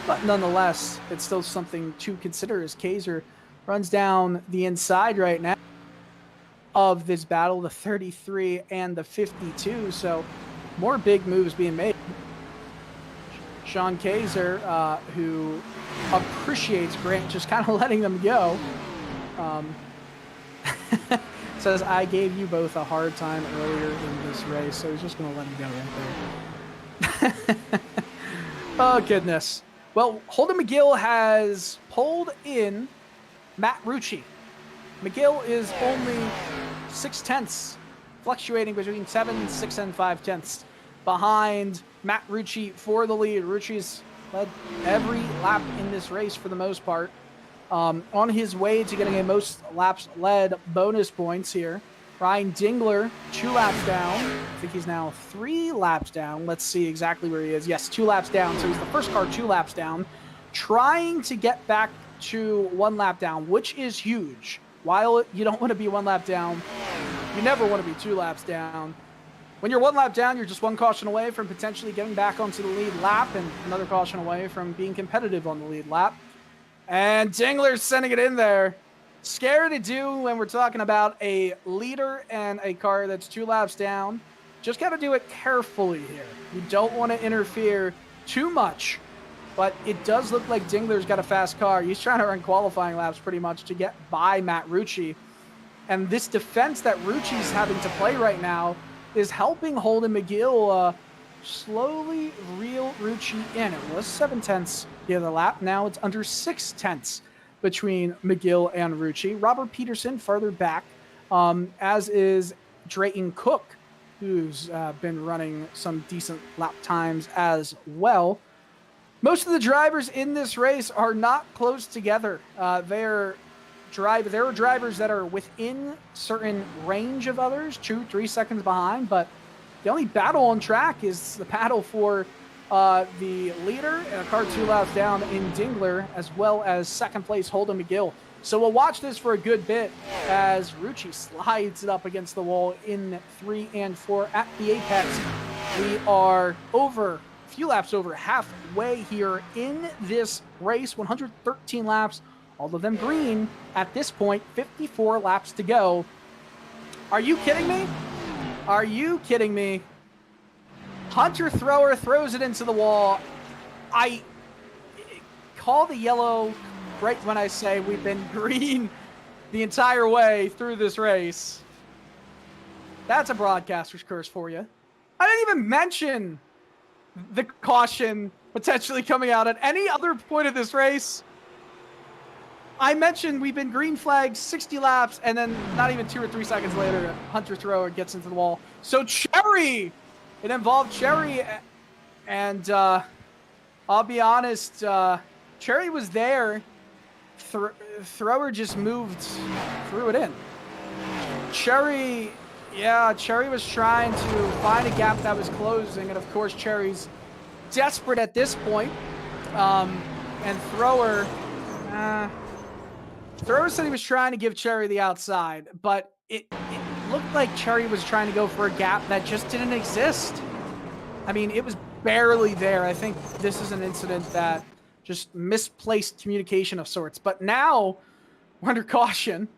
[SPEAKER 1] But nonetheless, it's still something to consider as Kaiser runs down the inside right now of this battle, the 33 and the 52. So more big moves being made. Sean Kaiser, who appreciates Grant just kind of letting them go, says, I gave you both a hard time earlier in this race, so he's just going to let him go right there. Oh, goodness. Well, Holden McGill has pulled in Matt Rucci. McGill is only 6/10, fluctuating between 7, 6, and 5/10 behind Matt Rucci for the lead. Rucci's led every lap in this race for the most part. On his way to getting a most laps led bonus points here. Ryan Dingler, 2 laps down. I think he's now 3 laps down. Let's see exactly where he is. Yes, 2 laps down. So he's the first car 2 laps down. Trying to get back to 1 lap down, which is huge. While you don't want to be 1 lap down, you never want to be 2 laps down. When you're 1 lap down, you're just 1 caution away from potentially getting back onto the lead lap and another caution away from being competitive on the lead lap. And Dingler's sending it in there. Scary to do when we're talking about a leader and a car that's 2 laps down. Just got to do it carefully here. You don't want to interfere too much. But it does look like Dingler's got a fast car. He's trying to run qualifying laps pretty much to get by Matt Rucci. And this defense that Rucci's having to play right now is helping Holden McGill slowly reel Rucci in. It was 7/10 the other lap. Now it's under 6/10 between McGill and Rucci. Robert Peterson further back, as is Drayton Cook, who's been running some decent lap times as well. Most of the drivers in this race are not close together. There are drivers that are within certain range of others, 2-3 seconds behind, but the only battle on track is the battle for the leader and a car 2 laps down in Dingler, as well as second place Holden McGill. So we'll watch this for a good bit as Rucci slides it up against the wall in 3 and 4 at the apex. We are a few laps over halfway here in this race, 113 laps, all of them green at this point, 54 laps to go. Are you kidding me? Are you kidding me? Hunter Thrower throws it into the wall. I call the yellow right when I say we've been green the entire way through this race. That's a broadcaster's curse for you. I didn't even mention the caution potentially coming out at any other point of this race. I mentioned we've been green flagged 60 laps, and then not even 2 or 3 seconds later, Hunter Thrower gets into the wall. So Cherry, it involved Cherry, and I'll be honest, Cherry was there. Thrower just moved, threw it in. Cherry was trying to find a gap that was closing, and of course Cherry's desperate at this point. And Thrower said he was trying to give Cherry the outside, but it looked like Cherry was trying to go for a gap that just didn't exist. I mean, it was barely there. I think this is an incident that just misplaced communication of sorts. But now we're under caution.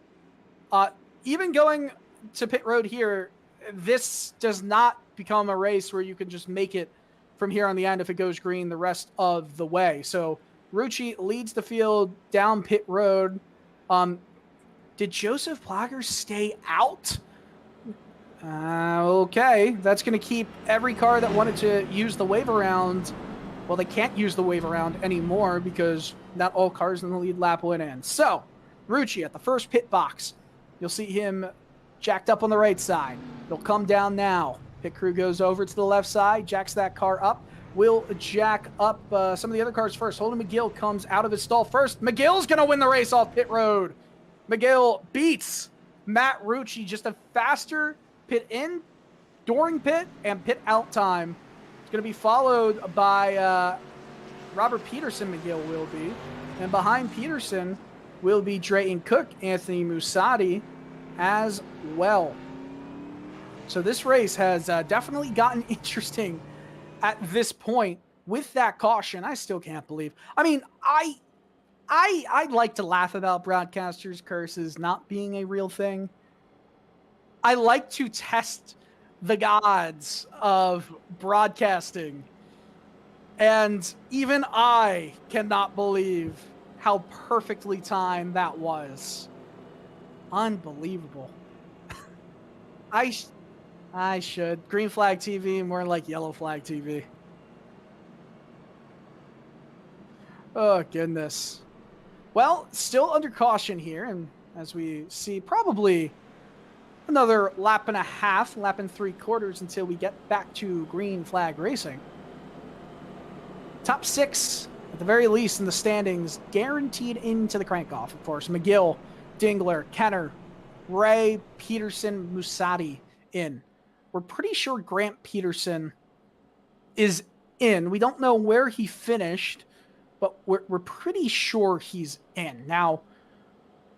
[SPEAKER 1] Even going to pit road here, this does not become a race where you can just make it from here on the end if it goes green the rest of the way. So Rucci leads the field down pit road. Did Joseph Plager stay out? Okay, that's going to keep every car that wanted to use the wave around. Well, they can't use the wave around anymore because not all cars in the lead lap went in. So Rucci at the first pit box. You'll see him jacked up on the right side. He'll come down now. Pit crew goes over to the left side, jacks that car up. We'll jack up some of the other cars first. Holden McGill comes out of his stall first. McGill's going to win the race off pit road. McGill beats Matt Rucci. Just a faster pit in, during pit, and pit out time. It's going to be followed by Robert Peterson, McGill will be. And behind Peterson will be Drayton Cook, Anthony Musatti as well. So this race has definitely gotten interesting at this point with that caution. I still can't believe. I mean, I'd like to laugh about broadcasters' curses not being a real thing. I like to test the gods of broadcasting. And even I cannot believe how perfectly timed that was. Unbelievable. I should. Green flag TV, more like yellow flag TV. Oh, goodness. Well, still under caution here. And as we see, probably another lap and a half, lap and 3/4 until we get back to green flag racing. Top 6, at the very least, in the standings, guaranteed into the crank-off, of course. McGill, Dingler, Kenner, Ray, Peterson, Musatti in. We're pretty sure Grant Peterson is in. We don't know where he finished, but we're pretty sure he's in. Now,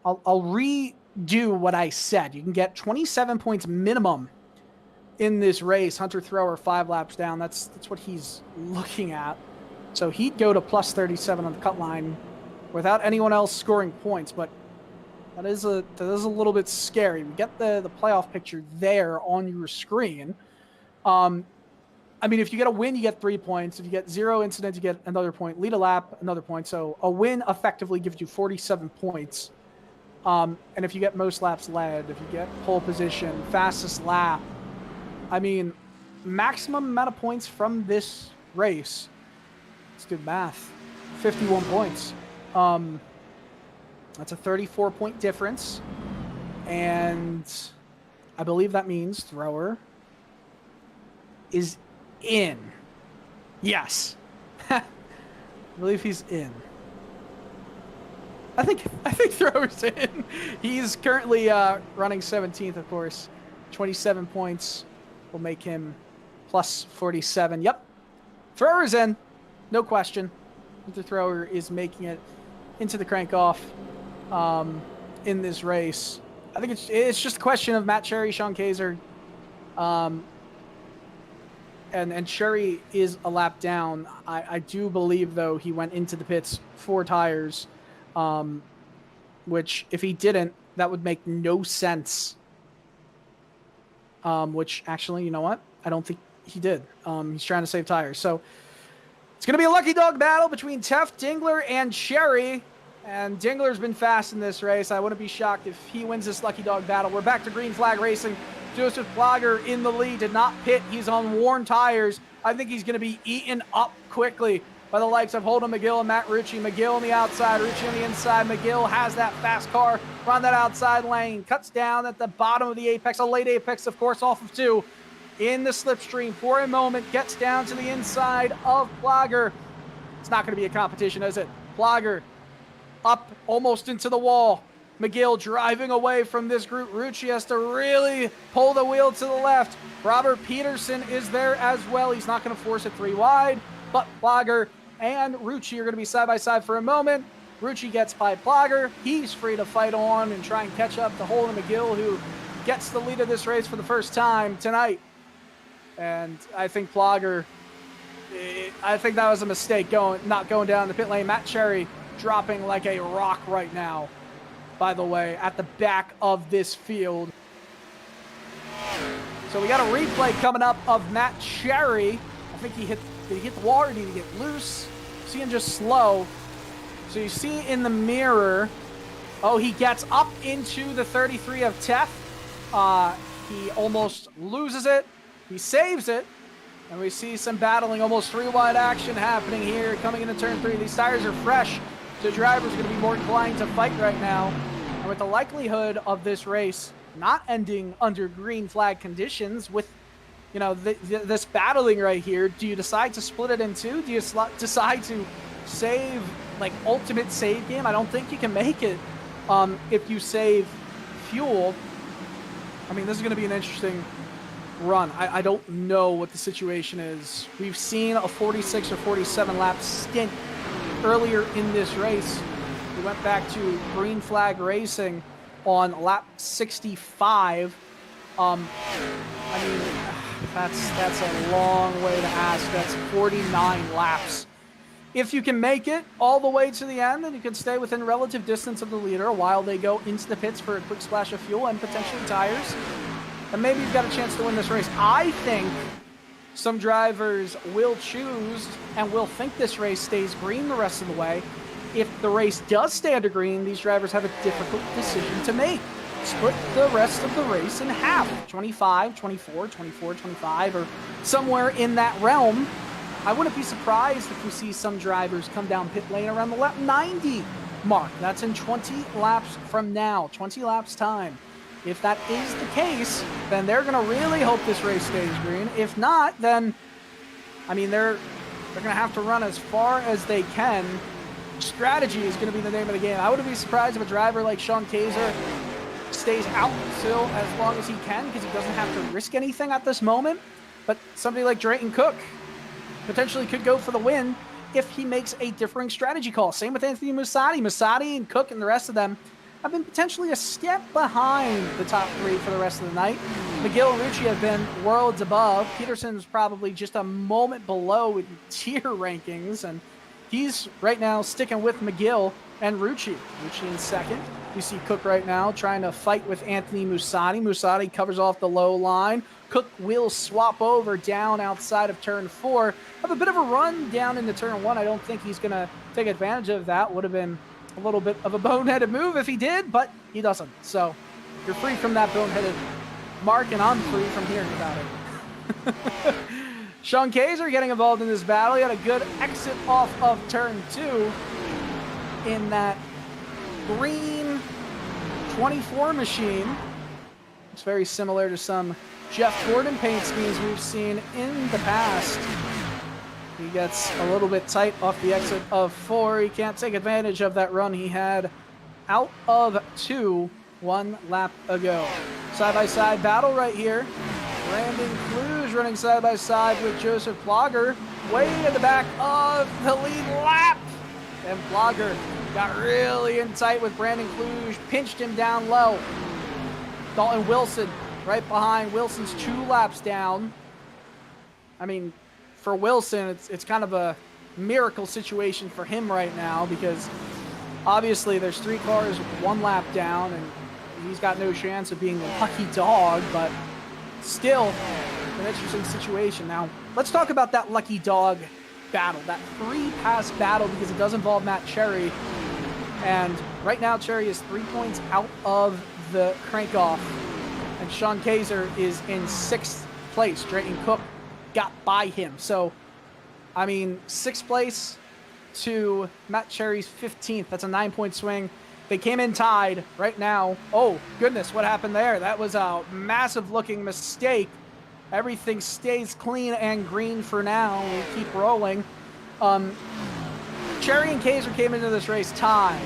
[SPEAKER 1] I'll redo what I said. You can get 27 points minimum in this race. Hunter Thrower 5 laps down. That's what he's looking at. So he'd go to plus 37 on the cut line without anyone else scoring points, but that is a little bit scary. We get the playoff picture there on your screen. I mean, if you get a win, you get 3 points. If you get 0 incidents, you get another point. Lead a lap, another point. So a win effectively gives you 47 points. And if you get most laps led, if you get pole position, fastest lap, I mean, maximum amount of points from this race. It's good math. 51 points. That's a 34-point difference. And I believe that means Thrower is in. Yes. I believe he's in. I think Thrower's in. He's currently running 17th, of course. 27 points will make him plus 47. Yep. Thrower's in. No question. The Thrower is making it into the crank-off in this race. I think it's just a question of Matt Cherry, Sean Kaiser, and Cherry is a lap down. I do believe, though, he went into the pits 4 tires, which if he didn't, that would make no sense. Which actually, you know what? I don't think he did. He's trying to save tires. So it's going to be a lucky dog battle between Teft, Dingler, and Cherry. And Dingler's been fast in this race. I wouldn't be shocked if he wins this lucky dog battle. We're back to green flag racing. Joseph Plager in the lead, did not pit. He's on worn tires. I think he's going to be eaten up quickly by the likes of Holden McGill and Matt Rucci. McGill on the outside, Rucci on the inside. McGill has that fast car around that outside lane, cuts down at the bottom of the apex, a late apex, of course, off of 2. In the slipstream for a moment, gets down to the inside of Plogger. It's not going to be a competition, is it? Plogger up almost into the wall. McGill driving away from this group. Rucci has to really pull the wheel to the left. Robert Peterson is there as well. He's not going to force it 3 wide, but Plogger and Rucci are going to be side by side for a moment. Rucci gets by Plogger. He's free to fight on and try and catch up to Holden McGill, who gets the lead of this race for the first time tonight. And I think Plogger, I think that was a mistake not going down the pit lane. Matt Cherry dropping like a rock right now, by the way, at the back of this field. So we got a replay coming up of Matt Cherry. I think did he hit the wall or did he get loose? See him just slow. So you see in the mirror, oh, he gets up into the 33 of Tef. He almost loses it. He saves it. And we see some battling, almost 3 wide action happening here coming into turn 3. These tires are fresh. So drivers are going to be more inclined to fight right now. And with the likelihood of this race not ending under green flag conditions with, you know, this battling right here, do you decide to split it in 2? Do you decide to save, like, ultimate save game? I don't think you can make it if you save fuel. I mean, this is going to be an interesting run. I don't know what the situation is. We've seen a 46 or 47 lap stint earlier in this race. We went back to green flag racing on lap 65. I mean, that's a long way to ask. That's 49 laps. If you can make it all the way to the end, then you can stay within relative distance of the leader while they go into the pits for a quick splash of fuel and potentially tires. And maybe you've got a chance to win this race. I think some drivers will choose and will think this race stays green the rest of the way. If the race does stay under green, these drivers have a difficult decision to make. Split the rest of the race in half, 25, 24, 24, 25, or somewhere in that realm. I wouldn't be surprised if we see some drivers come down pit lane around the lap 90 mark. That's in 20 laps from now, 20 laps time. If that is the case, then they're going to really hope this race stays green. If not, then, I mean, they're going to have to run as far as they can. Strategy is going to be the name of the game. I wouldn't be surprised if a driver like Sean Kaiser stays out still as long as he can because he doesn't have to risk anything at this moment. But somebody like Drayton Cook potentially could go for the win if he makes a differing strategy call. Same with Anthony Musatti. Musatti and Cook and the rest of them have been potentially a step behind the top 3 for the rest of the night. McGill and Rucci have been worlds above. Peterson's probably just a moment below in tier rankings, and he's right now sticking with McGill and Rucci. Rucci in second. You see Cook right now trying to fight with Anthony Musatti. Musatti covers off the low line. Cook will swap over down outside of turn 4. Have a bit of a run down into turn 1. I don't think he's going to take advantage of that. Would have been a little bit of a boneheaded move if he did, but he doesn't. So you're free from that boneheaded mark, and I'm free from hearing about it. Sean Kaiser getting involved in this battle. He had a good exit off of turn 2 in that green 24 machine. It's very similar to some Jeff Gordon paint schemes we've seen in the past. He gets a little bit tight off the exit of 4. He can't take advantage of that run he had out of 2 1 lap ago. Side-by-side battle right here. Brandon Clues running side-by-side with Joseph Plogger. Way in the back of the lead lap. And Plogger got really in tight with Brandon Clues. Pinched him down low. Dalton Wilson right behind. Wilson's 2 laps down. I mean, for Wilson, it's kind of a miracle situation for him right now because obviously there's 3 cars 1 lap down and he's got no chance of being the lucky dog, but still an interesting situation. Now, let's talk about that lucky dog battle, that 3-pass battle, because it does involve Matt Cherry. And right now, Cherry is 3 points out of the crank-off. And Sean Kaiser is in 6th place. Drayton Cook got by him. So, I mean, 6th place to Matt Cherry's 15th. That's a 9-point swing. They came in tied right now. Oh, goodness, what happened there? That was a massive-looking mistake. Everything stays clean and green for now. We keep rolling. Cherry and Kaiser came into this race tied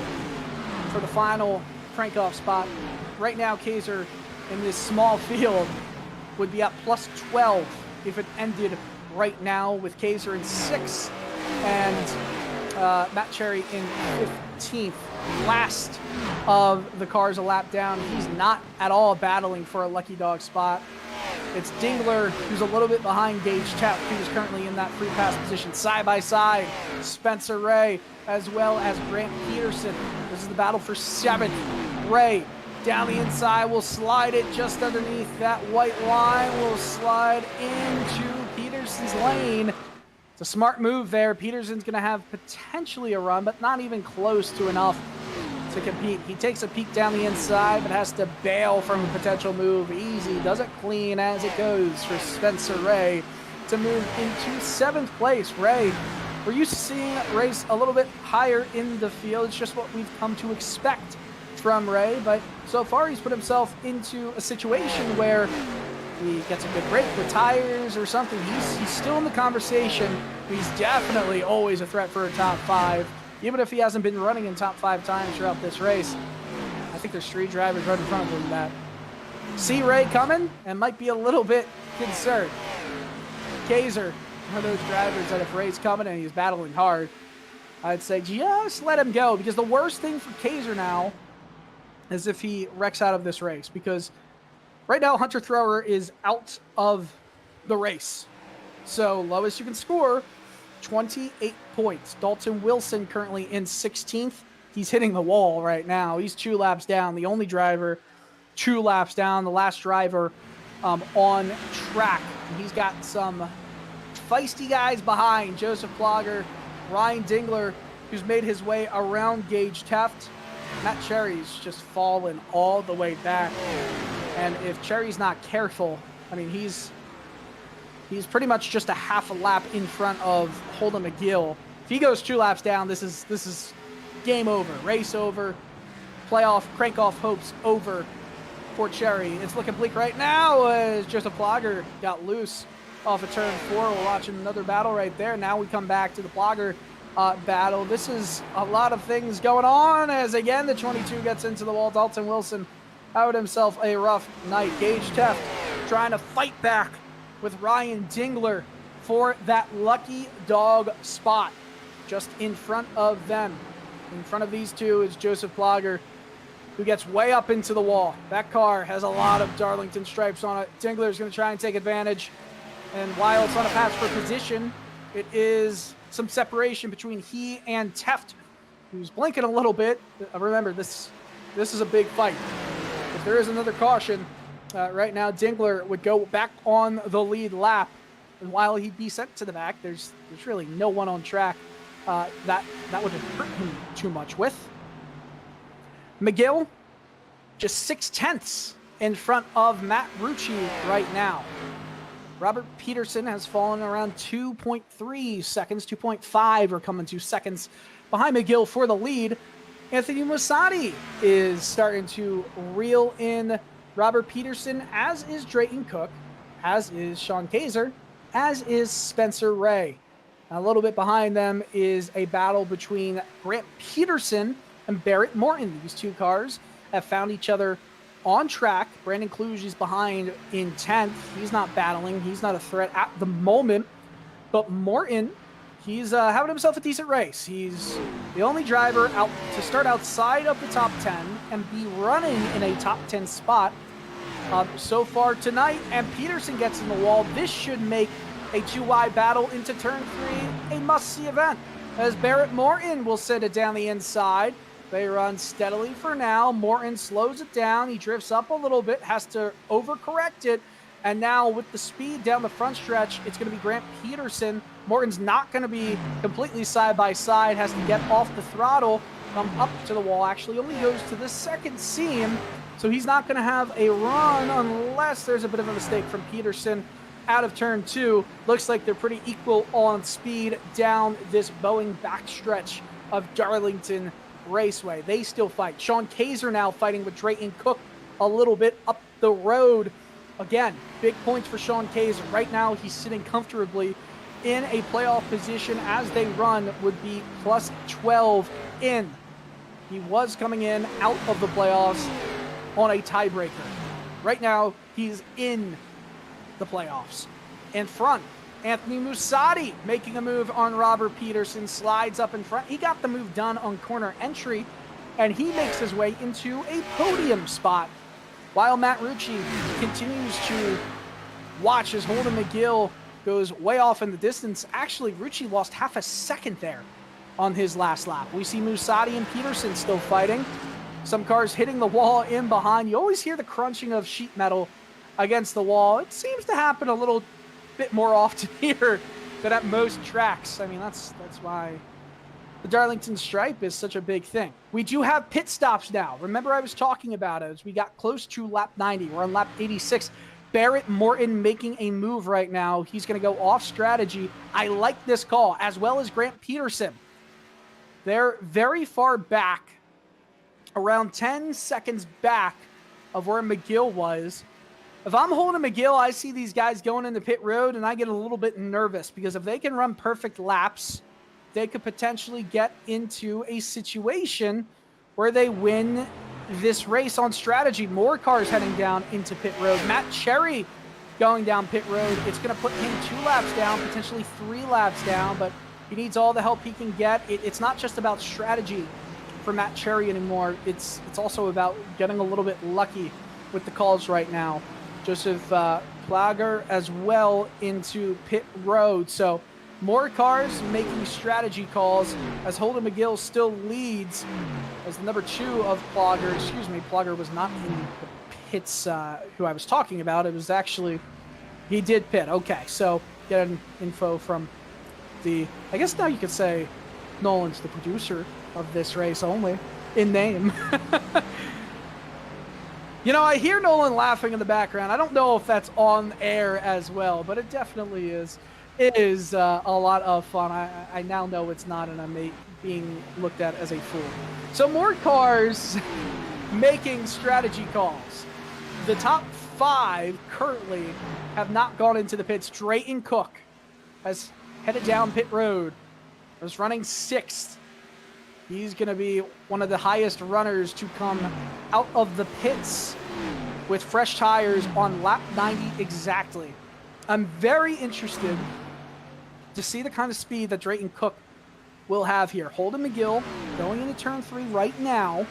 [SPEAKER 1] for the final crank-off spot. Right now, Kaiser in this small field would be at plus 12 if it ended right now, with Kaiser in 6th and Matt Cherry in 15th. Last of the cars a lap down. He's not at all battling for a lucky dog spot. It's Dingler, who's a little bit behind Gage Teft, who's currently in that free pass position. Side by side, Spencer Ray, as well as Grant Peterson. This is the battle for 7th. Ray down the inside will slide it just underneath that white line, will slide into Peterson's lane. It's a smart move there. Peterson's going to have potentially a run, but not even close to enough to compete. He takes a peek down the inside, but has to bail from a potential move. Easy, does it clean as it goes for Spencer Ray to move into 7th place. Ray, we're used to seeing race a little bit higher in the field. It's just what we've come to expect from Ray, but so far he's put himself into a situation where he gets a good break with tires or something. He's still in the conversation. He's definitely always a threat for a top 5. Even if he hasn't been running in top 5 times throughout this race. I think there's 3 drivers right in front of him that see Ray coming and might be a little bit concerned. Kaiser, one of those drivers that if Ray's coming and he's battling hard, I'd say just let him go, because the worst thing for Kaiser now is if he wrecks out of this race, because right now Hunter Thrower is out of the race. So lowest you can score, 28 points. Dalton Wilson currently in 16th. He's hitting the wall right now. He's 2 laps down. The only driver 2 laps down. The last driver on track. And he's got some feisty guys behind. Joseph Plogger, Ryan Dingler, who's made his way around Gage Teft. Matt Cherry's just fallen all the way back. And if Cherry's not careful, I mean, he's pretty much just a half a lap in front of Holden McGill. If he goes 2 laps down, this is game over, race over, playoff crank-off hopes over for Cherry. It's looking bleak right now as Joseph Plogger got loose off of turn 4. We're watching another battle right there. Now we come back to the Plogger battle. This is a lot of things going on as, again, the 22 gets into the wall. Dalton Wilson out himself a rough night. Gage Teft trying to fight back with Ryan Dingler for that lucky dog spot. Just in front of them, in front of these two, is Joseph Plogger, who gets way up into the wall. That car has a lot of Darlington stripes on it. Dingler is going to try and take advantage. And while it's on a pass for position, it is some separation between he and Teft, who's blinking a little bit. Remember, this is a big fight. If there is another caution, right now Dingler would go back on the lead lap. And while he'd be sent to the back, there's really no one on track that would hurt him too much with. McGill, just 0.6 in front of Matt Rucci right now. Robert Peterson has fallen around 2.3 seconds, 2.5 are coming 2 seconds behind McGill for the lead. Anthony Musati is starting to reel in Robert Peterson, as is Drayton Cook, as is Sean Kaiser, as is Spencer Ray. A little bit behind them is a battle between Grant Peterson and Barrett Morton. These two cars have found each other on track. Brandon Kluge is behind in 10th. He's not battling. He's not a threat at the moment. But Morton, he's having himself a decent race. He's the only driver out to start outside of the top 10 and be running in a top 10 spot so far tonight. And Peterson gets in the wall. This should make a 2-wide battle into turn 3 a must-see event, as Barrett Morton will send it down the inside. They run steadily for now. Morton slows it down. He drifts up a little bit, has to overcorrect it. And now with the speed down the front stretch, it's going to be Grant Peterson. Morton's not going to be completely side by side, has to get off the throttle, come up to the wall. Actually only goes to the second seam. So he's not going to have a run unless there's a bit of a mistake from Peterson. out of turn 2. Looks like they're pretty equal on speed down this Boeing backstretch of Darlington Raceway. They still fight. Sean Kaiser now fighting with Drayton Cook a little bit up the road. Again, big points for Sean Kaiser. Right now, he's sitting comfortably in a playoff position as they run would be plus 12 in. He was coming in out of the playoffs on a tiebreaker. Right now, he's in the playoffs. In front, Anthony Musatti making a move on Robert Peterson, slides up in front. He got the move done on corner entry, and he makes his way into a podium spot, while Matt Rucci continues to watch as Holden McGill goes way off in the distance. Actually, Rucci lost half a second there on his last lap. We see Musatti and Peterson still fighting. Some cars hitting the wall in behind. You always hear the crunching of sheet metal against the wall. It seems to happen a little bit more often here than at most tracks. I mean, that's why the Darlington stripe is such a big thing. We do have pit stops now. Remember, I was talking about it as we got close to lap 90. We're on lap 86. Barrett Morton making a move right now. He's going to go off strategy. I like this call, as well as Grant Peterson. They're very far back, around 10 seconds back of where McGill was. If I'm holding McGill, I see these guys going into pit road, and I get a little bit nervous because if they can run perfect laps, they could potentially get into a situation where they win this race on strategy. More cars heading down into pit road. Matt Cherry going down pit road. It's going to put him 2 laps down, potentially 3 laps down, but he needs all the help he can get. It's not just about strategy for Matt Cherry anymore. It's also about getting a little bit lucky with the calls right now. Joseph Plager as well into pit road. So more cars making strategy calls as Holden McGill still leads as the number 2 of Plager. Excuse me, Plager was not in the pits who I was talking about. It was actually, he did pit. Okay, so get an info from the, I guess now you could say Nolan's the producer of this race only in name. You know, I hear Nolan laughing in the background. I don't know if that's on air as well, but it definitely is. It is a lot of fun. I now know it's not, and I'm being looked at as a fool. So more cars making strategy calls. The top 5 currently have not gone into the pits. Drayton Cook has headed down pit road. Was running 6th. He's going to be one of the highest runners to come out of the pits with fresh tires on lap 90 exactly. I'm very interested to see the kind of speed that Drayton Cook will have here. Holden McGill going into turn 3 right now.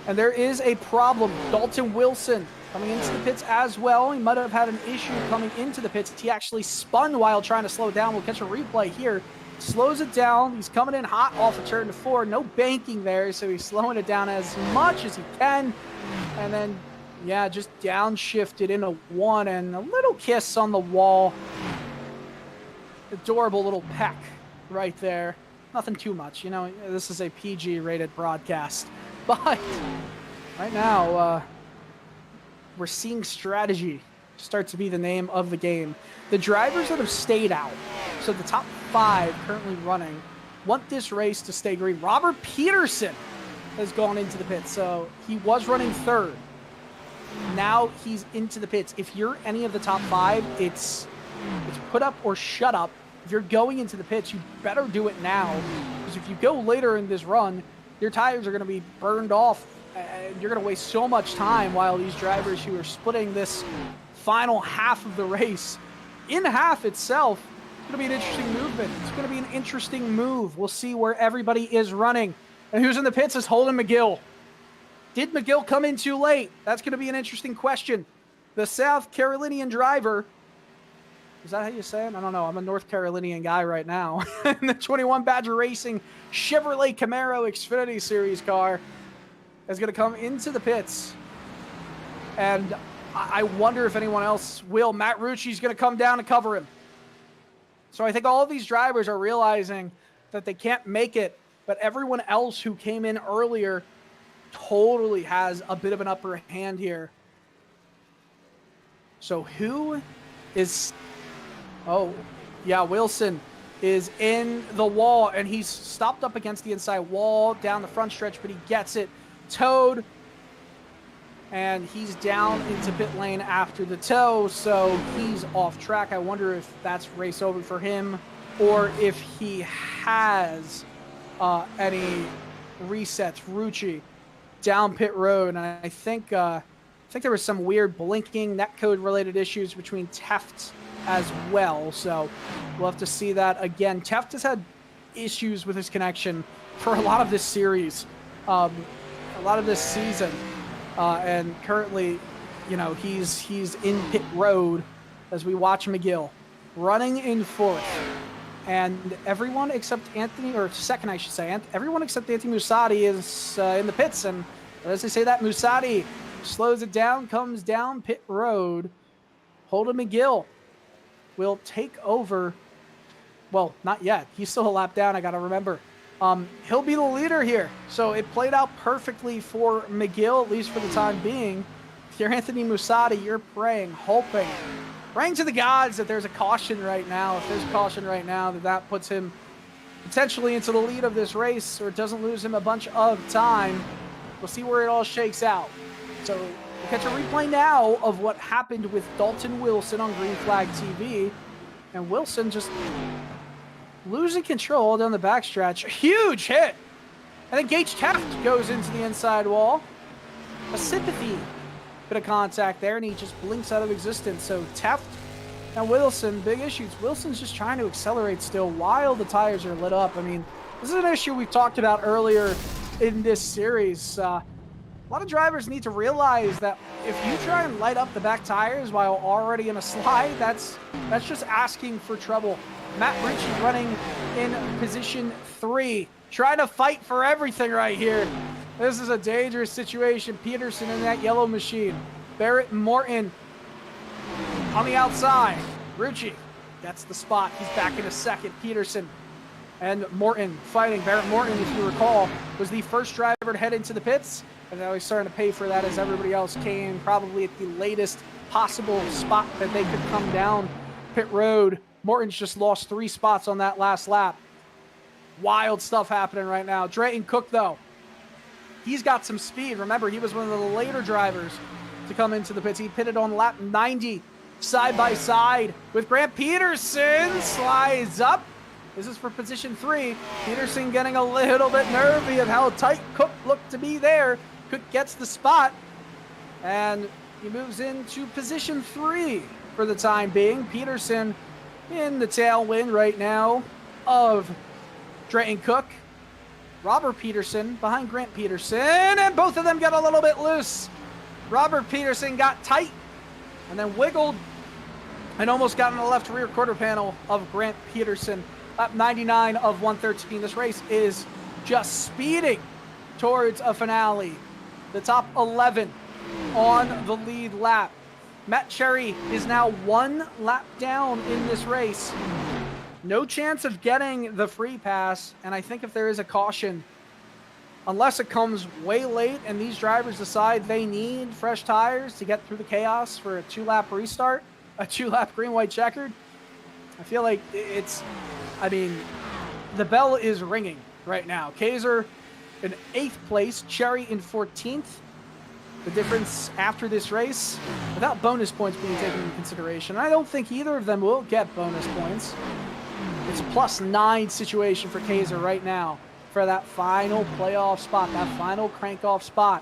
[SPEAKER 1] And there is a problem. Dalton Wilson coming into the pits as well. He might have had an issue coming into the pits. He actually spun while trying to slow down. We'll catch a replay here. Slows it down. He's coming in hot off of turn 4. No banking there, so he's slowing it down as much as he can. And then, yeah, just downshifted into 1 and a little kiss on the wall. Adorable little peck right there. Nothing too much. You know, this is a PG-rated broadcast. But right now, we're seeing strategy start to be the name of the game. The drivers that have stayed out, so the top 5 currently running, want this race to stay green. Robert Peterson has gone into the pits, so he was running 3rd. Now he's into the pits. If you're any of the top 5, it's put up or shut up. If you're going into the pits, you better do it now, because if you go later in this run, your tires are going to be burned off, and you're going to waste so much time while these drivers who are splitting this final half of the race in half itself. It's going to be an interesting movement. It's going to be an interesting move. We'll see where everybody is running. And who's in the pits is Holden McGill. Did McGill come in too late? That's going to be an interesting question. The South Carolinian driver, is that how you say it? I don't know. I'm a North Carolinian guy right now. In the 21 Badger Racing Chevrolet Camaro Xfinity Series car is going to come into the pits. And I wonder if anyone else will. Matt Rucci's going to come down and cover him. So I think all of these drivers are realizing that they can't make it, but everyone else who came in earlier totally has a bit of an upper hand here. So who is, oh, yeah, Wilson is in the wall, and he's stopped up against the inside wall down the front stretch, but he gets it towed, and he's down into pit lane after the tow, so he's off track. I wonder if that's race over for him, or if he has any resets. Rucci down pit road, and I think there was some weird blinking netcode related issues between Teft as well, so we'll have to see that again. Teft has had issues with his connection for a lot of this series, a lot of this season, and currently, you know, he's in pit road as we watch McGill running in fourth, and everyone except Anthony, or second I should say, everyone except Anthony Musatti is in the pits, and as they say that, Musatti slows it down, comes down pit road. Holden McGill will take over. Well, not yet. He's still a lap down, I got to remember. He'll be the leader here. So it played out perfectly for McGill, at least for the time being. If you're Anthony Musatti, you're praying, hoping, praying to the gods that there's a caution right now. If there's a caution right now, that puts him potentially into the lead of this race, or it doesn't lose him a bunch of time. We'll see where it all shakes out. So we'll catch a replay now of what happened with Dalton Wilson on Green Flag TV. And Wilson just losing control down the backstretch. A huge hit. And then Gage Teft goes into the inside wall. A sympathy bit of contact there, and he just blinks out of existence. So Teft and Wilson, big issues. Wilson's just trying to accelerate still while the tires are lit up. I mean, this is an issue we've talked about earlier in this series. A lot of drivers need to realize that if you try and light up the back tires while already in a slide, that's just asking for trouble. Matt Rucci running in position 3, trying to fight for everything right here. This is a dangerous situation. Peterson in that yellow machine. Barrett Morton on the outside. Rucci gets the spot. He's back in a second. Peterson and Morton fighting. Barrett Morton, if you recall, was the first driver to head into the pits, and now he's starting to pay for that as everybody else came probably at the latest possible spot that they could come down pit road. Morton's just lost 3 spots on that last lap. Wild stuff happening right now. Drayton Cook, though, he's got some speed. Remember, he was one of the later drivers to come into the pits. He pitted on lap 90, side by side with Grant Peterson. Slides up. This is for position 3. Peterson getting a little bit nervy of how tight Cook looked to be there. Cook gets the spot, and he moves into position 3 for the time being. Peterson in the tailwind right now of Drayton Cook. Robert Peterson behind Grant Peterson, and both of them got a little bit loose. Robert Peterson got tight and then wiggled and almost got in the left rear quarter panel of Grant Peterson. Lap 99 of 113. This race is just speeding towards a finale. The top 11 on the lead lap. Matt Cherry is now 1 lap down in this race. No chance of getting the free pass, and I think if there is a caution, unless it comes way late and these drivers decide they need fresh tires to get through the chaos for a 2-lap restart, a 2-lap green-white checkered, I feel like the bell is ringing right now. Kaiser in 8th place, Cherry in 14th. The difference after this race, without bonus points being taken into consideration, I don't think either of them will get bonus points. It's a +9 situation for Kaiser right now for that final playoff spot, that final crank-off spot.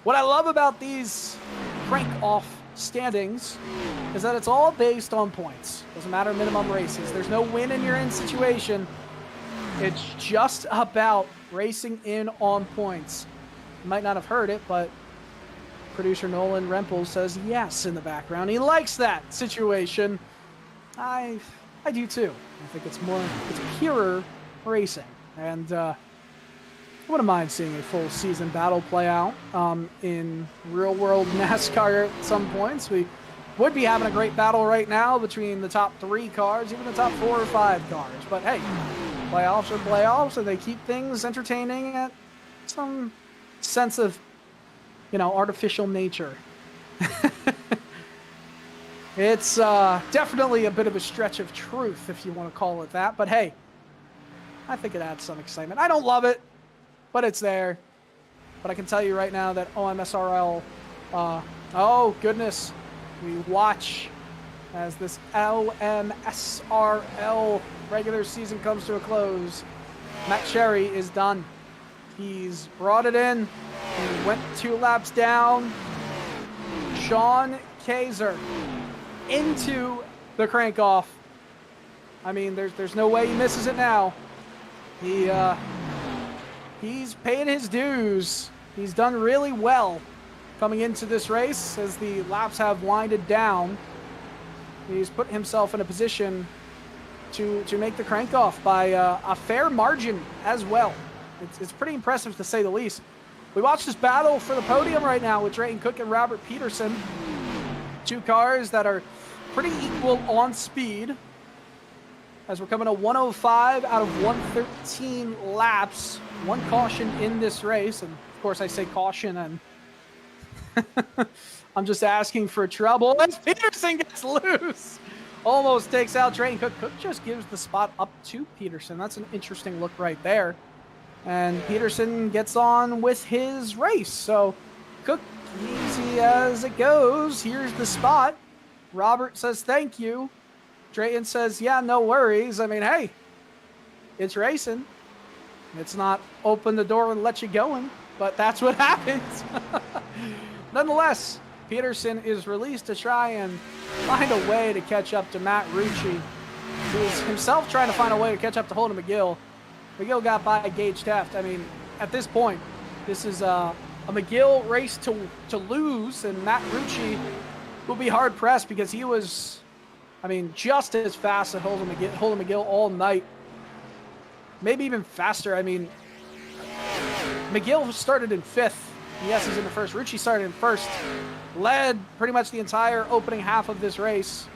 [SPEAKER 1] What I love about these crank-off standings is that it's all based on points. Doesn't matter minimum races. There's no win and you're in situation. It's just about racing in on points. You might not have heard it, but producer Nolan Rempel says yes in the background. He likes that situation. I do too. I think it's purer racing. And I wouldn't mind seeing a full season battle play out in real world NASCAR at some points. We would be having a great battle right now between the top 3 cars, even the top 4 or 5 cars. But hey, playoffs are playoffs, and they keep things entertaining at some sense of, artificial nature. It's definitely a bit of a stretch of truth, if you want to call it that. But hey, I think it adds some excitement. I don't love it, but it's there. But I can tell you right now that OMSRL, oh goodness, we watch as this OMSRL regular season comes to a close. Matt Cherry is done. He's brought it in. He went 2 laps down. Sean Kaiser into the crank off. I mean, there's no way he misses it now. He's paying his dues. He's done really well coming into this race as the laps have winded down. He's put himself in a position to make the crank off by a fair margin as well. It's pretty impressive to say the least. We watch this battle for the podium right now with Drayton Cook and Robert Peterson. 2 cars that are pretty equal on speed. As we're coming to 105 out of 113 laps. 1 caution in this race. And of course I say caution and I'm just asking for trouble as Peterson gets loose. Almost takes out Drayton Cook. Cook just gives the spot up to Peterson. That's an interesting look right there. And Peterson gets on with his race. So Cook, easy as it goes. Here's the spot. Robert says thank you. Drayton says, yeah, no worries. I mean, hey, it's racing. It's not open the door and let you going, but that's what happens. Nonetheless, Peterson is released to try and find a way to catch up to Matt Rucci, who is himself trying to find a way to catch up to Holden McGill. McGill got by Gage Taft. I mean, at this point, this is a McGill race to lose, and Matt Rucci will be hard-pressed because he was, I mean, just as fast as Holden McGill all night. Maybe even faster. I mean, McGill started in 5th. Yes, he's in the first. Rucci started in 1st. Led pretty much the entire opening half of this race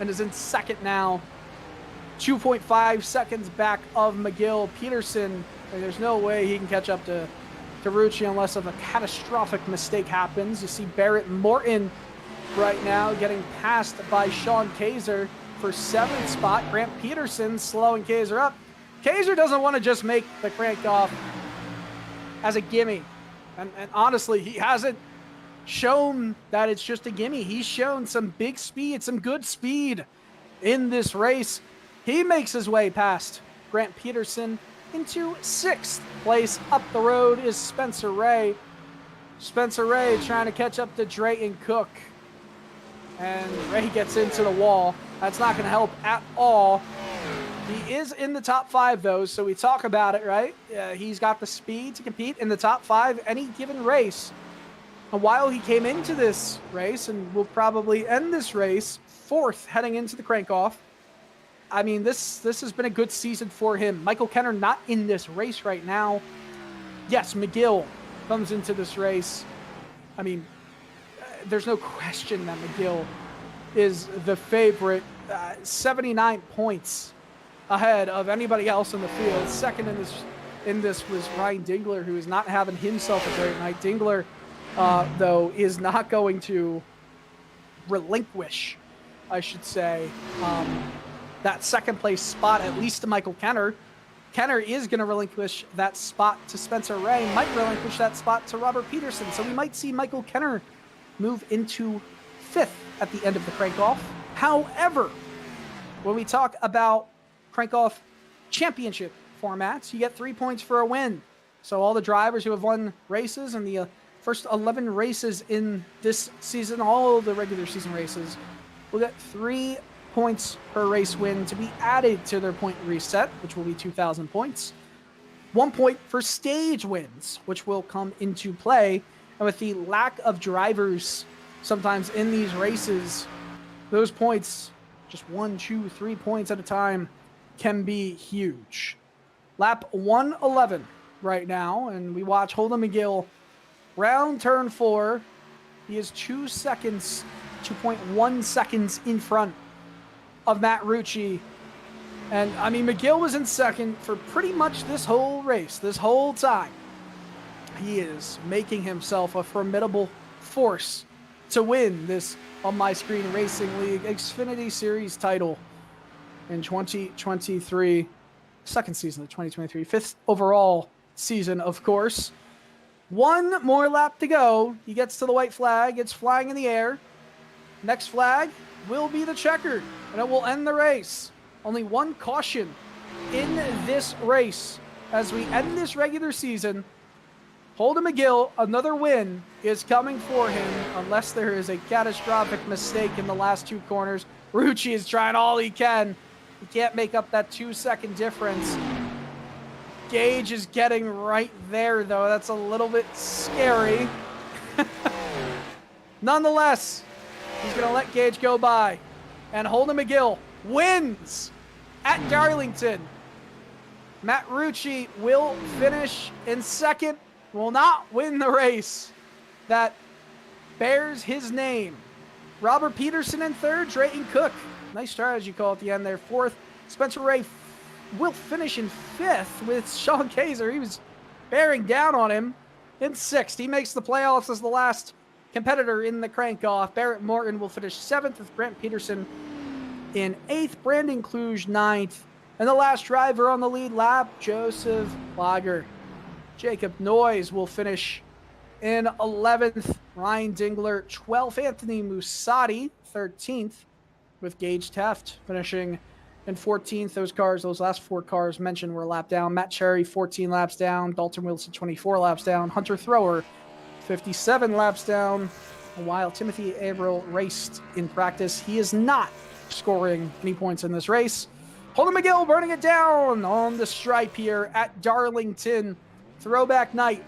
[SPEAKER 1] and is in 2nd now. 2.5 seconds back of McGill. Peterson, there's no way he can catch up to Rucci unless a catastrophic mistake happens. You see Barrett Morton right now getting passed by Sean Kaiser for 7th spot. Grant Peterson slowing Kaiser up. Kaiser doesn't want to just make the crank off as a gimme. And honestly, he hasn't shown that it's just a gimme. He's shown some big speed, some good speed in this race. He makes his way past Grant Peterson into 6th place. Up the road is Spencer Ray. Spencer Ray trying to catch up to Drayton Cook. And Ray gets into the wall. That's not going to help at all. He is in the top 5, though, so we talk about it, right? He's got the speed to compete in the top 5 any given race. And while he came into this race, and will probably end this race 4th heading into the crank-off, I mean, this has been a good season for him. Michael Kenner not in this race right now. Yes, McGill comes into this race. I mean, there's no question that McGill is the favorite. 79 points ahead of anybody else in the field. 2nd in this was Ryan Dingler, who is not having himself a great night. Dingler, though, is not going to relinquish, I should say, that 2nd place spot, at least to Michael Kenner. Kenner is going to relinquish that spot to Spencer Ray, might relinquish that spot to Robert Peterson. So we might see Michael Kenner move into 5th at the end of the crank-off. However, when we talk about crank-off championship formats, you get 3 points for a win. So all the drivers who have won races in the first 11 races in this season, all of the regular season races, will get 3 points per race win to be added to their point reset, which will be 2,000 points. 1 point for stage wins, which will come into play. And with the lack of drivers sometimes in these races, those points, just 1, 2, 3 points at a time, can be huge. Lap 111 right now, and we watch Holden McGill round turn 4. He is 2 seconds, 2.1 seconds in front of Matt Rucci. And I mean, McGill was in 2nd for pretty much this whole race, this whole time. He is making himself a formidable force to win this On My Screen Racing League Xfinity Series title in 2023. Second season of 2023. Fifth overall season, of course. One more lap to go. He gets to the white flag. It's flying in the air. Next flag will be the checkered, and it will end the race. Only one caution in this race as we end this regular season. Holden McGill, another win is coming for him unless there is a catastrophic mistake in the last two corners. Rucci is trying all he can. He can't make up that 2-second difference. Gage is getting right there, though. That's a little bit scary. Nonetheless, he's going to let Gage go by. And Holden McGill wins at Darlington. Matt Rucci will finish in second, will not win the race that bears his name. Robert Peterson in third, Drayton Cook. Nice strategy call at the end there. Fourth, Spencer Ray will finish in fifth with Sean Kaiser. He was bearing down on him in sixth. He makes the playoffs as the last competitor in the crank-off. Barrett Morton will finish seventh with Brent Peterson in eighth. Brandon Kluge ninth. And the last driver on the lead lap, Joseph Lager. Jacob Noyes will finish in 11th. Ryan Dingler 12th. Anthony Musati 13th with Gage Teft finishing in 14th. Those last four cars mentioned were a lap down. Matt Cherry 14 laps down. Dalton Wilson 24 laps down. Hunter Thrower 57 laps down. While Timothy Averill raced in practice, he is not scoring any points in this race. Holden McGill burning it down on the stripe here at Darlington. Throwback night.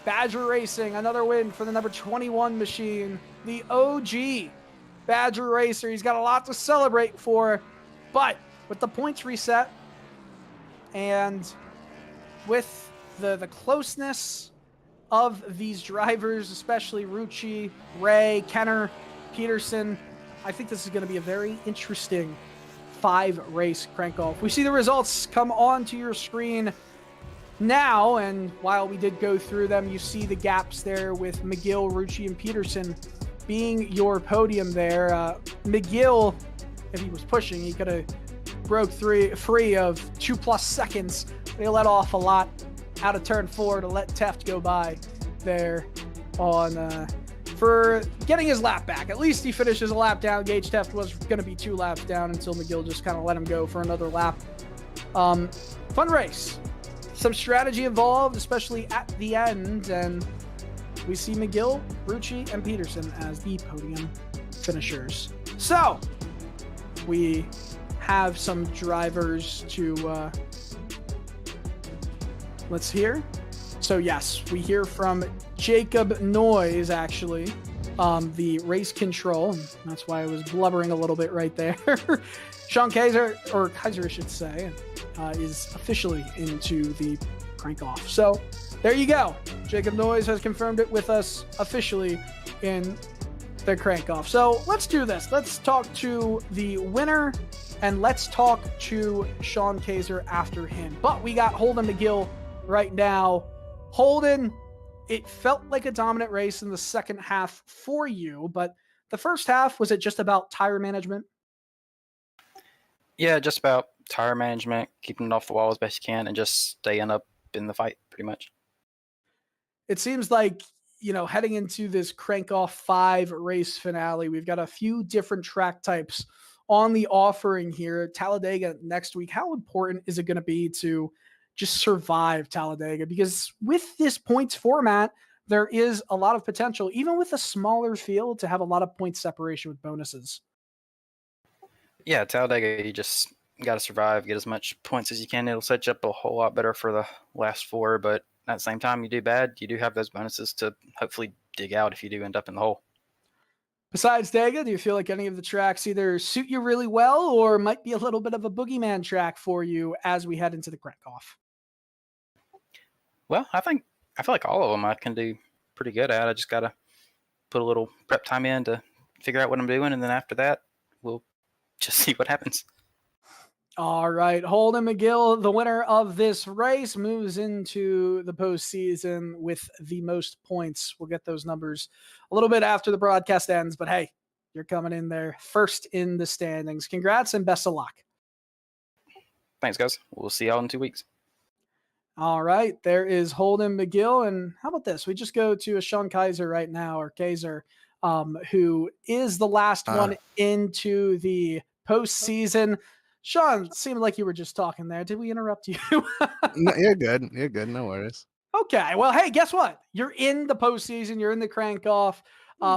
[SPEAKER 1] Badger Racing, another win for the number 21 machine. The OG Badger Racer. He's got a lot to celebrate for, but with the points reset and with the closeness of these drivers, especially Rucci, Ray, Kenner, Peterson, I think this is going to be a very interesting 5-race crank-off. We see the results come onto your screen now, and while we did go through them, you see the gaps there with McGill, Rucci, and Peterson being your podium there. McGill, if he was pushing, he could have broke free of 2+ seconds. They let off a lot out of turn 4 to let Teft go by there on for getting his lap back. At least he finishes a lap down. Gage Teft was going to be 2 laps down until McGill just kind of let him go for another lap. Fun race. Some strategy involved, especially at the end, and we see McGill, Rucci, and Peterson as the podium finishers. So, we have some drivers to let's hear. So yes, we hear from Jacob Noyes, actually, the race control. And that's why I was blubbering a little bit right there. Sean Kaiser, or Kaiser I should say, is officially into the crank-off. So there you go. Jacob Noyes has confirmed it with us officially in the crank-off. So let's do this. Let's talk to the winner, and let's talk to Sean Kaiser after him. But we got Holden McGill right now. Holden, it felt like a dominant race in the second half for you, but the first half, was it just about tire management?
[SPEAKER 3] Yeah, just about tire management, keeping it off the wall as best you can, and just staying up in the fight, pretty much.
[SPEAKER 1] It seems like, heading into this crank-off 5 race finale, we've got a few different track types on the offering here. Talladega next week. How important is it going to be to just survive Talladega? Because with this points format, there is a lot of potential, even with a smaller field, to have a lot of point separation with bonuses.
[SPEAKER 3] Yeah, Talladega, you just got to survive, get as much points as you can. It'll set you up a whole lot better for the last 4, but at the same time, you do bad, you do have those bonuses to hopefully dig out if you do end up in the hole.
[SPEAKER 1] Besides Dega, do you feel like any of the tracks either suit you really well or might be a little bit of a boogeyman track for you as we head into the crank-off?
[SPEAKER 3] Well, I feel like all of them I can do pretty good at. I just got to put a little prep time in to figure out what I'm doing, and then after that, we'll just see what happens.
[SPEAKER 1] All right, Holden McGill, the winner of this race, moves into the postseason with the most points. We'll get those numbers a little bit after the broadcast ends, but hey, you're coming in there first in the standings. Congrats and best of luck.
[SPEAKER 3] Thanks, guys. We'll see y'all in 2 weeks.
[SPEAKER 1] All right, there is Holden McGill, and how about this? We just go to a Sean Kaiser right now, or Kaiser, who is the last one into the postseason. Sean, seemed like you were just talking there. Did we interrupt you?
[SPEAKER 4] No, you're good. You're good. No worries.
[SPEAKER 1] Okay. Well, hey, guess what? You're in the postseason. You're in the crank off.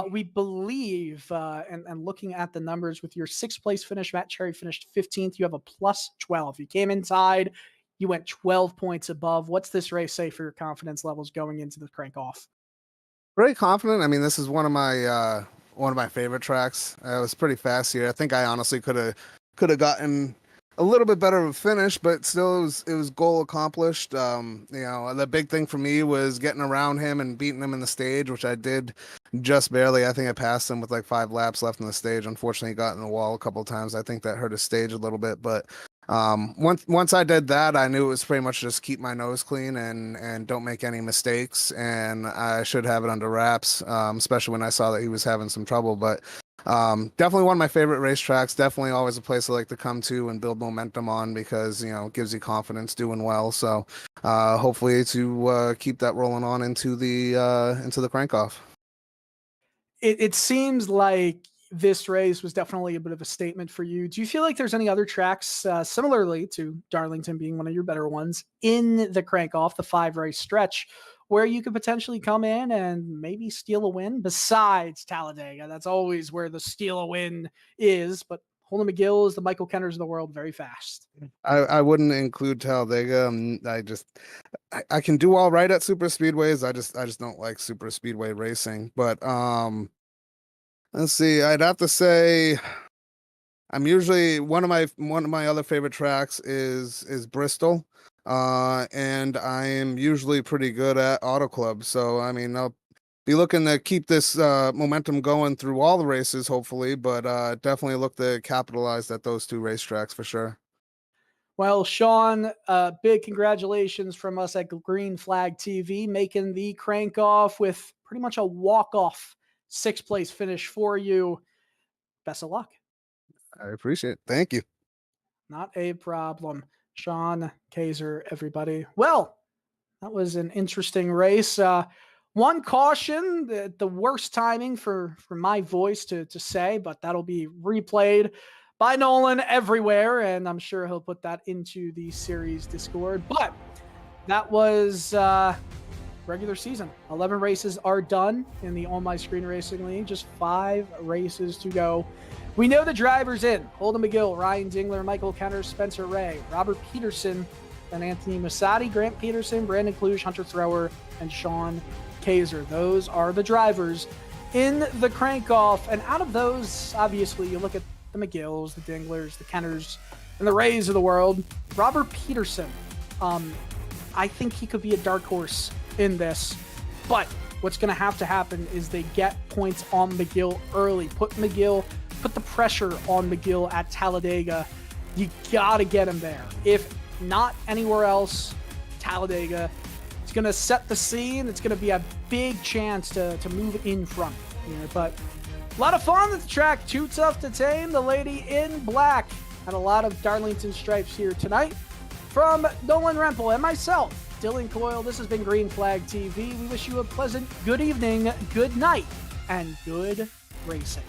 [SPEAKER 1] We believe, and looking at the numbers with your 6th place finish, Matt Cherry finished 15th. You have a plus 12. You came inside. You went 12 points above. What's this race say for your confidence levels going into the crank off?
[SPEAKER 4] Very confident. I mean, this is one of my favorite tracks. It was pretty fast here. I think I honestly could have gotten a little bit better of a finish, but still it was goal accomplished. The big thing for me was getting around him and beating him in the stage, which I did just barely. I think I passed him with like 5 laps left in the stage. Unfortunately, he got in the wall a couple of times. I think that hurt his stage a little bit, but once I did that, I knew it was pretty much just keep my nose clean and don't make any mistakes, and I should have it under wraps, especially when I saw that he was having some trouble. But definitely one of my favorite racetracks. Definitely always a place I like to come to and build momentum on because it gives you confidence doing well. So hopefully to keep that rolling on into the crank off.
[SPEAKER 1] It seems like this race was definitely a bit of a statement for you. Do you feel like there's any other tracks, similarly to Darlington being one of your better ones, in the crank off, the 5-race stretch, where you could potentially come in and maybe steal a win besides Talladega? That's always where the steal a win is, but Holden McGill is the Michael Kenners of the world, very fast.
[SPEAKER 4] I wouldn't include Talladega. I can do all right at super speedways. I just don't like super speedway racing. But let's see. I'd have to say I'm usually one of my other favorite tracks is Bristol. And I am usually pretty good at Auto Club. So I mean, I'll be looking to keep this momentum going through all the races, hopefully, but definitely look to capitalize at those 2 racetracks for sure.
[SPEAKER 1] Well, Sean, big congratulations from us at Green Flag TV, making the crank off with pretty much a walk-off 6th place finish for you. Best of luck.
[SPEAKER 4] I appreciate it. Thank you.
[SPEAKER 1] Not a problem. Sean Kaiser, everybody. Well, that was an interesting race. One caution, the worst timing for my voice to say, but that'll be replayed by Nolan everywhere, and I'm sure he'll put that into the series Discord. But that was regular season. 11 races are done in the On My Screen Racing League. Just 5 races to go. We know the drivers in: Holden McGill, Ryan Dingler, Michael Kenner, Spencer Ray, Robert Peterson, and Anthony Masati, Grant Peterson, Brandon Kluge, Hunter Thrower, and Sean Kaiser. Those are the drivers in the crank off. And out of those, obviously, you look at the McGills, the Dinglers, the Kenners, and the Rays of the world. Robert Peterson, I think he could be a dark horse in this, but what's going to happen is they get points on McGill early. Put the pressure on McGill at Talladega. You got to get him there. If not anywhere else, Talladega. It's going to set the scene. It's going to be a big chance to move in front here. But a lot of fun at the track. Too tough to tame. The lady in black had a lot of Darlington stripes here tonight. From Nolan Rempel and myself, Dylan Coyle, this has been Green Flag TV. We wish you a pleasant good evening, good night, and good racing.